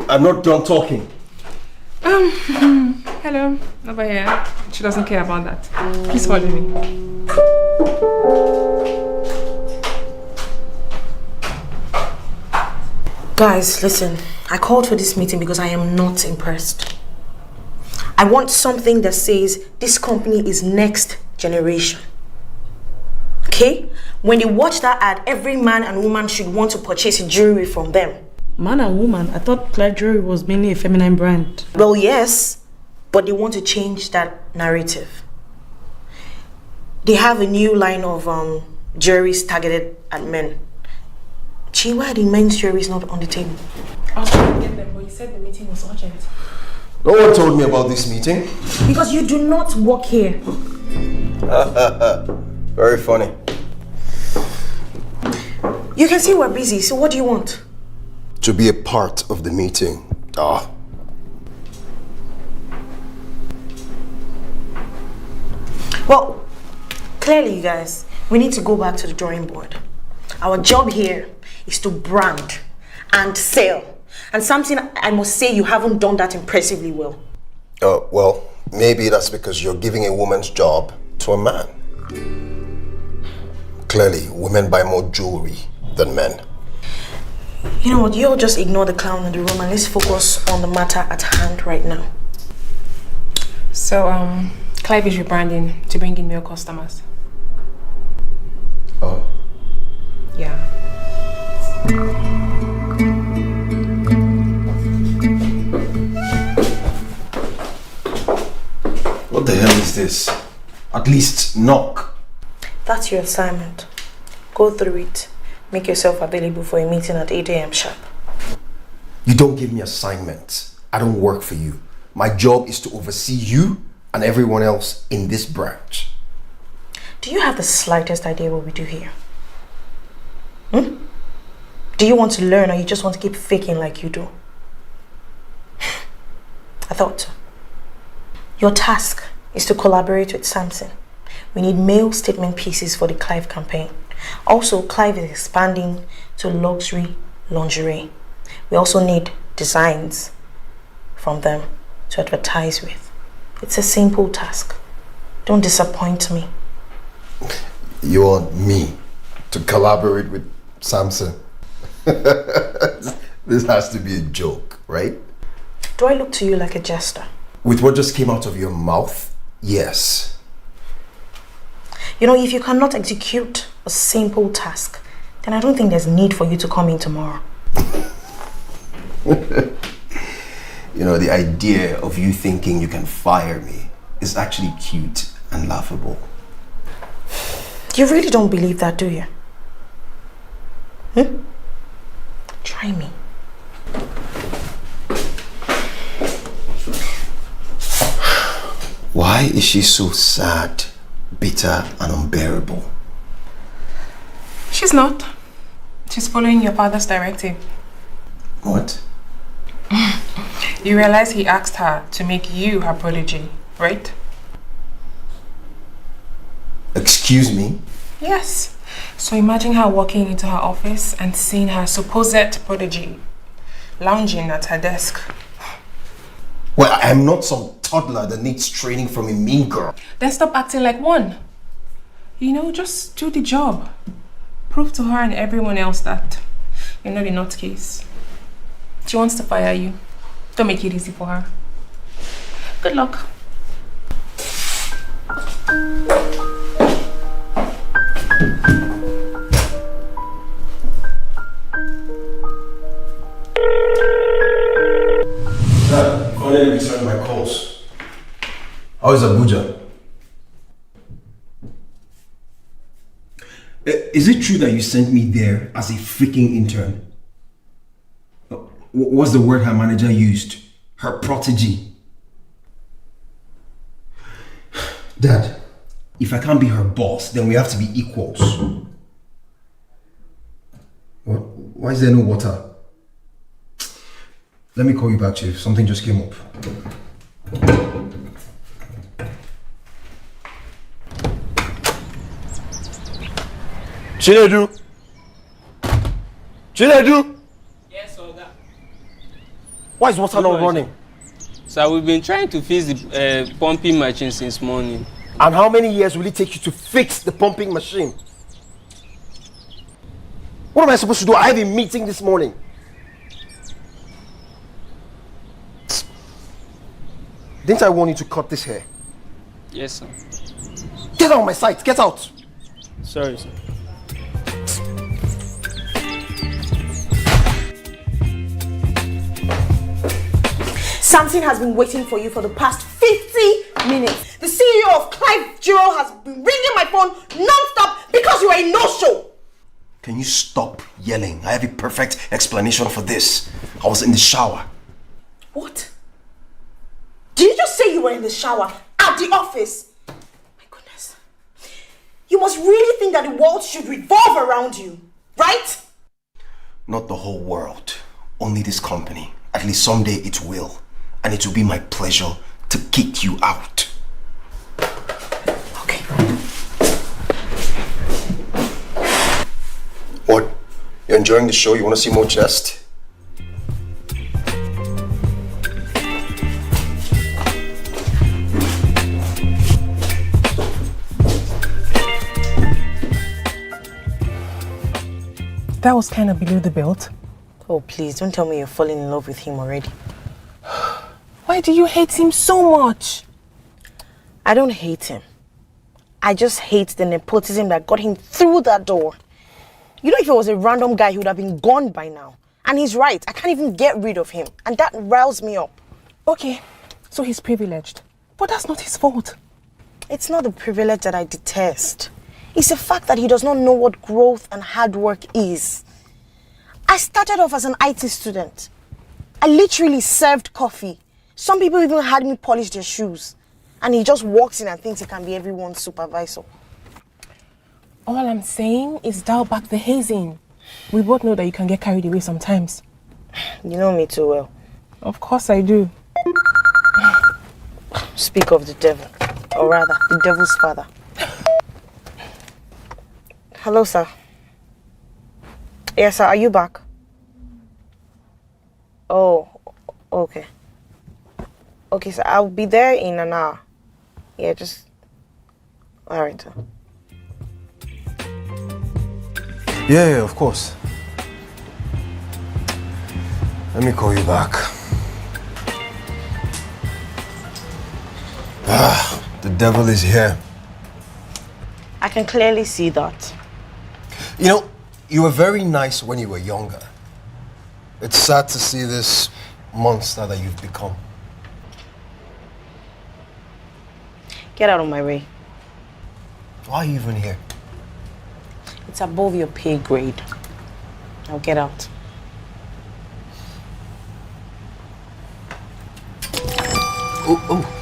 I'm not done talking. Hello, over here. She doesn't care about that. Please follow me. Guys, listen. I called for this meeting because I am not impressed. I want something that says this company is next generation. Okay? When they watch that ad, every man and woman should want to purchase jewelry from them. Man and woman? I thought Clyde Jewelry was mainly a feminine brand. Well, yes, but they want to change that narrative. They have a new line of jewelries targeted at men. Gee, why are the men's jewelries not on the table? I was trying to get them, but you said the meeting was urgent. No one told me about this meeting. Because you do not work here. Very funny. You can see we're busy, so what do you want? To be a part of the meeting. Well, clearly, you guys, we need to go back to the drawing board. Our job here is to brand and sell. And something I must say, you haven't done that impressively well. Well, maybe that's because you're giving a woman's job to a man. Clearly, women buy more jewelry than men. You know what, you'll just ignore the clown in the room and let's focus on the matter at hand right now. So, Clive is rebranding to bring in male customers. Oh. Yeah. What the hell is this? At least knock. That's your assignment. Go through it. Make yourself available for a meeting at 8 a.m. sharp. You don't give me assignments. I don't work for you. My job is to oversee you and everyone else in this branch. Do you have the slightest idea what we do here? Do you want to learn or you just want to keep faking like you do? I thought so. Your task is to collaborate with Samson. We need male statement pieces for the Clive campaign. Also, Clive is expanding to luxury lingerie. We also need designs from them to advertise with. It's a simple task. Don't disappoint me. You want me to collaborate with Samson? This has to be a joke, right? Do I look to you like a jester? With what just came out of your mouth, yes. You know, if you cannot execute a simple task, then I don't think there's need for you to come in tomorrow. You know, the idea of you thinking you can fire me is actually cute and laughable. You really don't believe that, do you? Try me. Why is she so sad, bitter, and unbearable? She's not. She's following your father's directive. What? You realize he asked her to make you her prodigy, right? Excuse me? Yes. So imagine her walking into her office and seeing her supposed prodigy lounging at her desk. Well, I'm not some toddler that needs training from a mean girl. Then stop acting like one. You know, just do the job. Prove to her and everyone else that you're not a nutcase. She wants to fire you. Don't make it easy for her. Good luck. Dad, finally returned my calls. How is Abuja? Is it true that you sent me there as a freaking intern? What's the word her manager used? Her prodigy. Dad, if I can't be her boss, then we have to be equals. What? Why is there no water? Let me call you back, Chief. Something just came up. Chinedu! Chinedu! Yes, Oga. Why is water not running? So we've been trying to fix the pumping machine since morning. And how many years will it take you to fix the pumping machine? What am I supposed to do? I have a meeting this morning. Didn't I warn you to cut this hair? Yes, sir. Get out of my sight! Get out! Sorry, sir. Samson has been waiting for you for the past 50 minutes. The CEO of Clive Jewel has been ringing my phone non-stop because you are a no-show. Can you stop yelling? I have a perfect explanation for this. I was in the shower. What? Did you just say you were in the shower at the office? My goodness. You must really think that the world should revolve around you, right? Not the whole world, only this company. At least someday it will. And it will be my pleasure to kick you out. Okay. What? You're enjoying the show? You want to see more chest? That was kind of below the belt. Oh, please, don't tell me you're falling in love with him already. Why do you hate him so much? I don't hate him. I just hate the nepotism that got him through that door. You know, if it was a random guy, he would have been gone by now. And he's right. I can't even get rid of him. And that riles me up. Okay, so he's privileged. But that's not his fault. It's not the privilege that I detest. It's the fact that he does not know what growth and hard work is. I started off as an IT student. I literally served coffee. Some people even had me polish their shoes. And he just walks in and thinks he can be everyone's supervisor. All I'm saying is dial back the hazing. We both know that you can get carried away sometimes. You know me too well. Of course I do. Speak of the devil. Or rather, the devil's father. Hello, sir. Yes, sir. Are you back? Oh, okay. Okay, sir. I'll be there in an hour. Yeah, just... All right, sir. Yeah, of course. Let me call you back. The devil is here. I can clearly see that. You know, you were very nice when you were younger. It's sad to see this monster that you've become. Get out of my way. Why are you even here? It's above your pay grade. Now get out. Oh.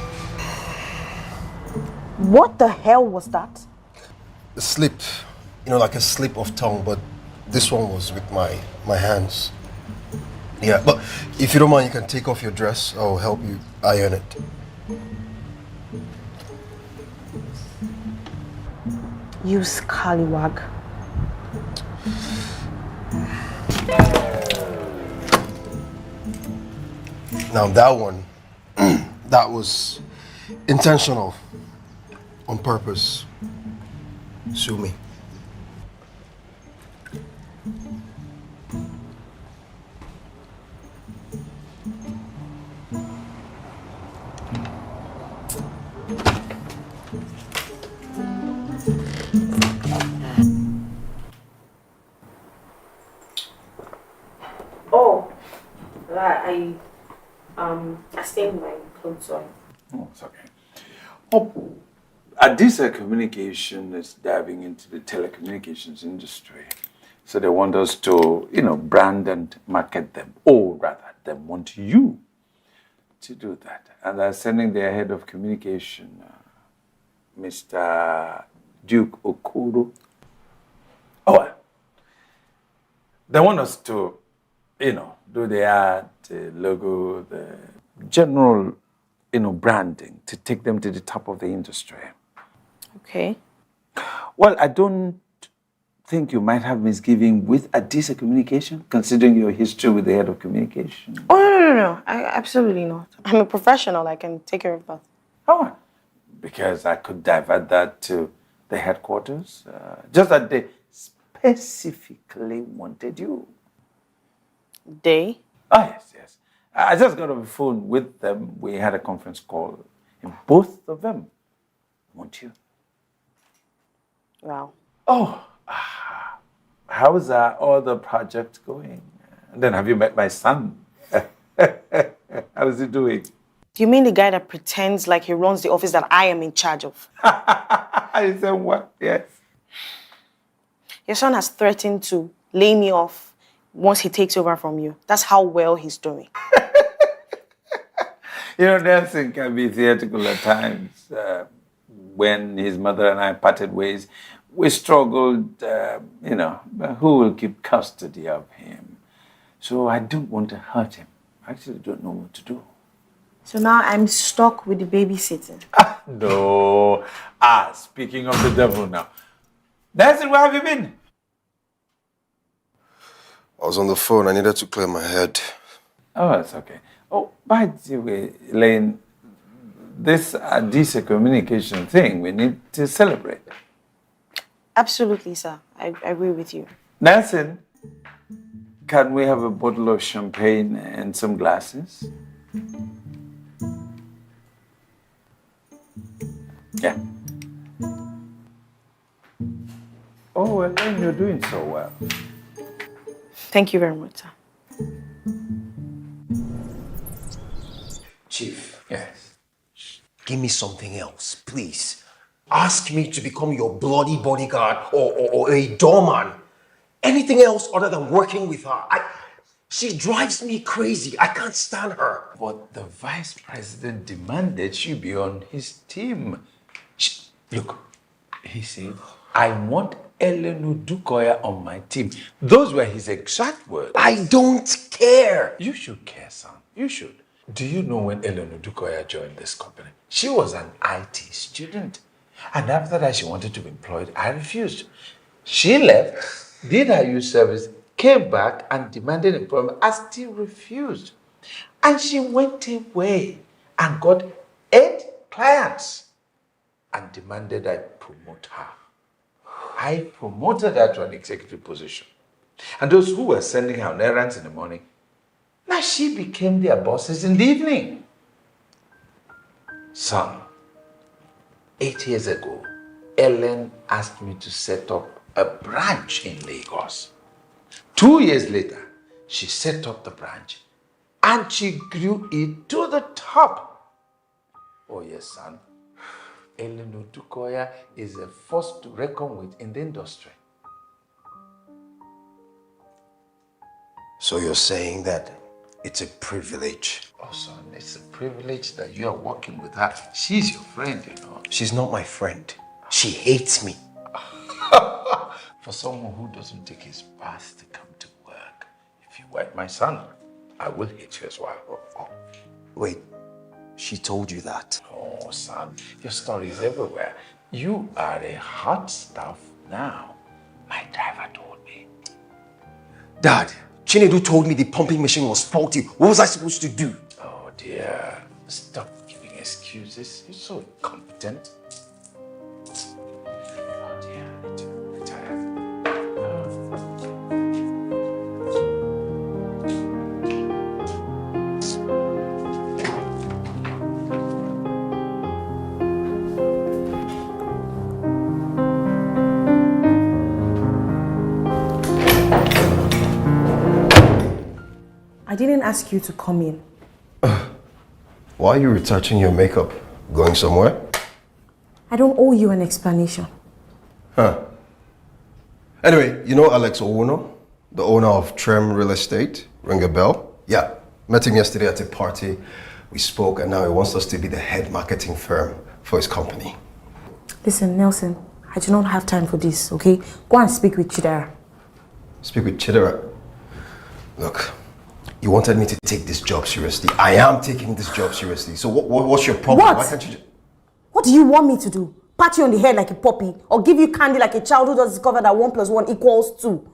What the hell was that? A slip. You know, like a slip of tongue, but this one was with my hands. Yeah, but if you don't mind, you can take off your dress. I'll help you iron it. You scallywag. Now that one, that was intentional, on purpose. Sue me. Oh, I stained my clothes on. Oh, it's okay. Oh, Adisa Communication is diving into the telecommunications industry. So they want us to, brand and market them. Or rather, they want you to do that. And they're sending their head of communication, Mr. Duke Okoro. Oh, they want us to, do the ad, the logo, the general, branding to take them to the top of the industry. Okay. Well, I don't think you might have misgiving with Adisa Communication, considering your history with the head of communication. Oh, no. Absolutely not. I'm a professional. I can take care of that. Oh, because I could divert that to the headquarters. Just that they specifically wanted you. They? Oh, yes. I just got on the phone with them. We had a conference call, and both of them want you. Wow. Oh, how's all the project going? And then have you met my son? How's he doing? Do you mean the guy that pretends like he runs the office that I am in charge of? I said what? Yes. Your son has threatened to lay me off once he takes over from you. That's how well he's doing. Dancing can be theatrical at times. When his mother and I parted ways, we struggled, but who will keep custody of him? So I don't want to hurt him. I actually don't know what to do. So now I'm stuck with the babysitting. No. Speaking of the devil now. That's it, where have you been? I was on the phone. I needed to clear my head. Oh, that's okay. Oh, by the way, Elaine, this decent communication thing, we need to celebrate. Absolutely, sir. I agree with you. Nelson, can we have a bottle of champagne and some glasses? Yeah. Oh, well, then you're doing so well. Thank you very much, sir. Chief. Yes. Give me something else, please. Ask me to become your bloody bodyguard or a doorman. Anything else other than working with her. She drives me crazy. I can't stand her. But the vice president demanded she be on his team. Look, he said, I want Ellen Udukoya on my team. Those were his exact words. I don't care. You should care, son. You should. Do you know when Ellen Udukoya joined this company? She was an IT student. And after that, she wanted to be employed. I refused. She left, did her youth service, came back and demanded employment. I still refused. And she went away and got 8 clients and demanded I promote her. I promoted her to an executive position. And those who were sending her on errands in the morning, now she became their bosses in the evening. Son, 8 years ago, Ellen asked me to set up a branch in Lagos. 2 years later, she set up the branch and she grew it to the top. Oh yes, son. Ellen Udukoya is a force to reckon with in the industry. So you're saying that it's a privilege? Oh, son, it's a privilege that you are working with her. She's your friend, you know. She's not my friend. She hates me. For someone who doesn't take his bath to come to work, if you were my son, I will hate you as well. Oh. Wait, she told you that? Oh, son, your story is everywhere. You are a hot stuff now. My driver told me. Dad, Chinedu told me the pumping machine was faulty. What was I supposed to do? Oh dear, stop giving excuses. You're so incompetent. Oh dear, I'm tired. I didn't ask you to come in. Why are you retouching your makeup? Going somewhere? I don't owe you an explanation. Huh. Anyway, you know Alex Owuno, the owner of Trem Real Estate? Ring a bell? Yeah. Met him yesterday at a party. We spoke and now he wants us to be the head marketing firm for his company. Listen, Nelson, I do not have time for this, okay? Go and speak with Chidera. Speak with Chidera? Look, you wanted me to take this job seriously. I am taking this job seriously. So what's your problem? What? Why can't you What do you want me to do? Pat you on the head like a puppy or give you candy like a child who just discovered that 1 + 1 = 2?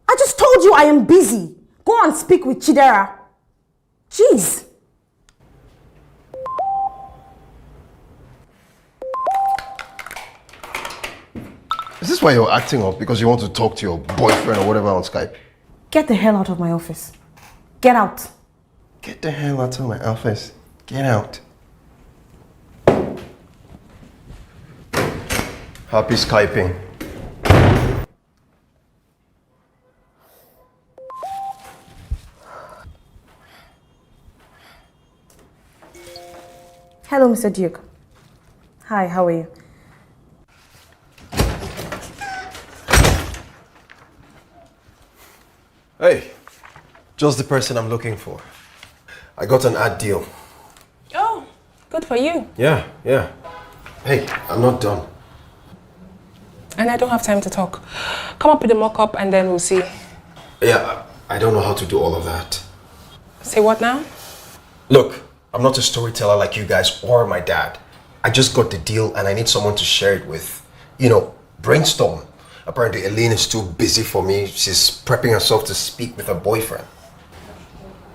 I just told you I am busy. Go and speak with Chidera. Jeez. Is this why you're acting up? Because you want to talk to your boyfriend or whatever on Skype? Get the hell out of my office. Get out. Get the hell out of my office. Get out. Happy Skyping. Hello, Mr. Duke. Hi, how are you? Hey, just the person I'm looking for. I got an ad deal. Oh, good for you. Yeah. Hey, I'm not done. and I don't have time to talk. Come up with a mock-up and then we'll see. Yeah, I don't know how to do all of that. Say what now? Look, I'm not a storyteller like you guys or my dad. I just got the deal and I need someone to share it with. You know, brainstorm. Apparently, Elaine is too busy for me. She's prepping herself to speak with her boyfriend.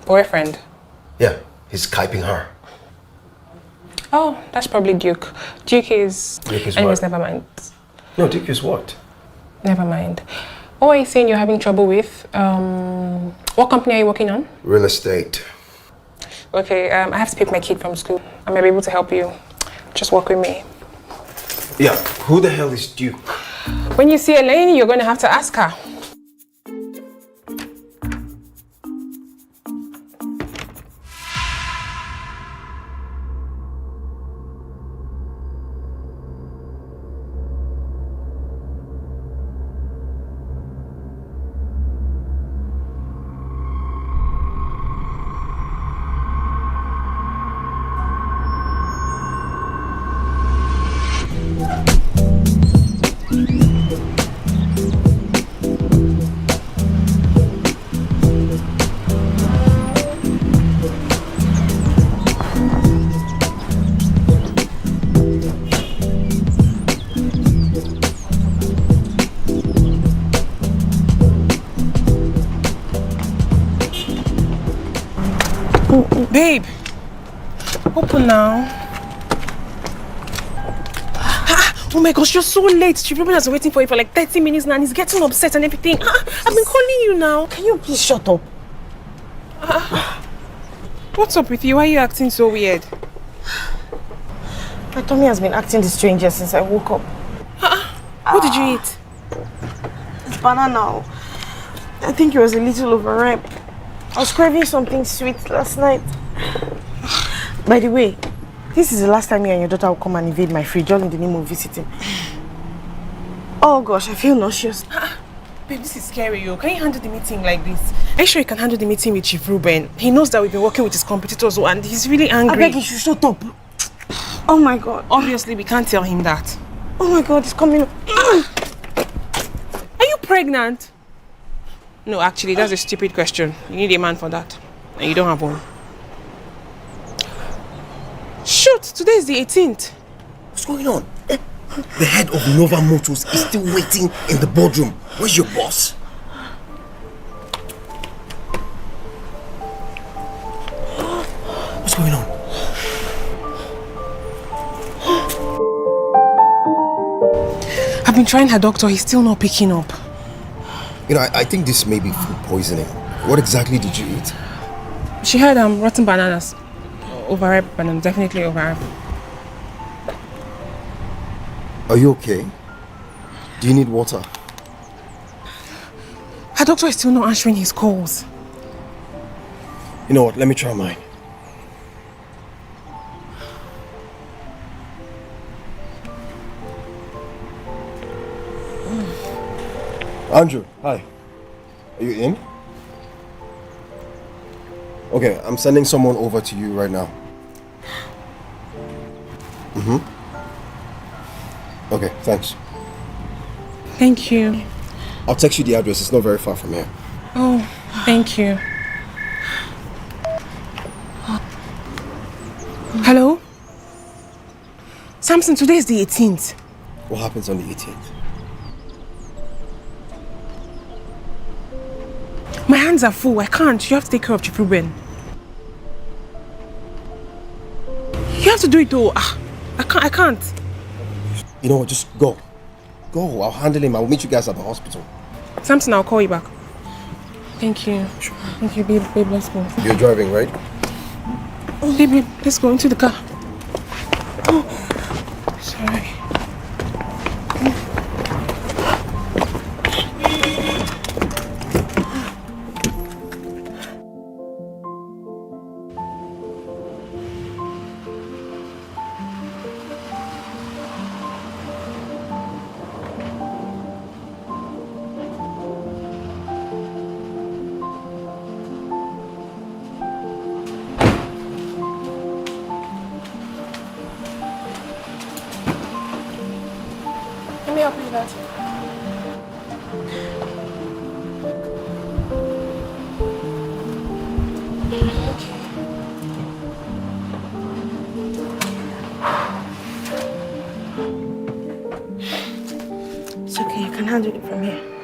Boyfriend? Yeah, he's Skyping her. Oh, that's probably Duke. Duke is... Anyways, never mind. No, Duke is what? Never mind. What are you saying you're having trouble with? What company are you working on? Real estate. Okay, I have to pick my kid from school. I may be able to help you. Just work with me. Yeah, who the hell is Duke? When you see Elaine, you're going to have to ask her. Babe, open now. Oh my gosh, you're so late. Chief Ruben has been waiting for you for like 30 minutes now and he's getting upset and everything. I've been calling you now. Can you please shut up? What's up with you? Why are you acting so weird? My tummy has been acting the strangest since I woke up. What did you eat? It's banana. I think it was a little overripe. I was craving something sweet last night. By the way, this is the last time you and your daughter will come and invade my fridge all in the name of visiting. Oh gosh, I feel nauseous. Babe, this is scary, yo. Can you handle the meeting like this? Are you sure you can handle the meeting with Chief Ruben? He knows that we've been working with his competitors and he's really angry. I beg you should shut up. Oh my god. Obviously, we can't tell him that. Oh my god, it's coming. Are you pregnant? No, actually, that's a stupid question. You need a man for that. And you don't have one. Shoot, today is the 18th. What's going on? The head of Nova Motors is still waiting in the boardroom. Where's your boss? What's going on? I've been trying her doctor, he's still not picking up. You know, I think this may be food poisoning. What exactly did you eat? She had rotten bananas. Overripe bananas, definitely overripe. Are you okay? Do you need water? Her doctor is still not answering his calls. You know what, let me try mine. Andrew, hi. Are you in? Okay, I'm sending someone over to you right now. Okay, thanks. Thank you. I'll text you the address. It's not very far from here. Oh, thank you. Hello? Samson, today is the 18th. What happens on the 18th? My hands are full. I can't. You have to take care of Chief Ruben. You have to do it though. I can't. You know what? Just go. Go. I'll handle him. I'll meet you guys at the hospital. Samson, I'll call you back. Thank you. Thank you, babe. Babe, let's go. You're driving, right? Babe, let's go into the car. Oh, sorry. Let me help you with that. It's okay, you can handle it from here.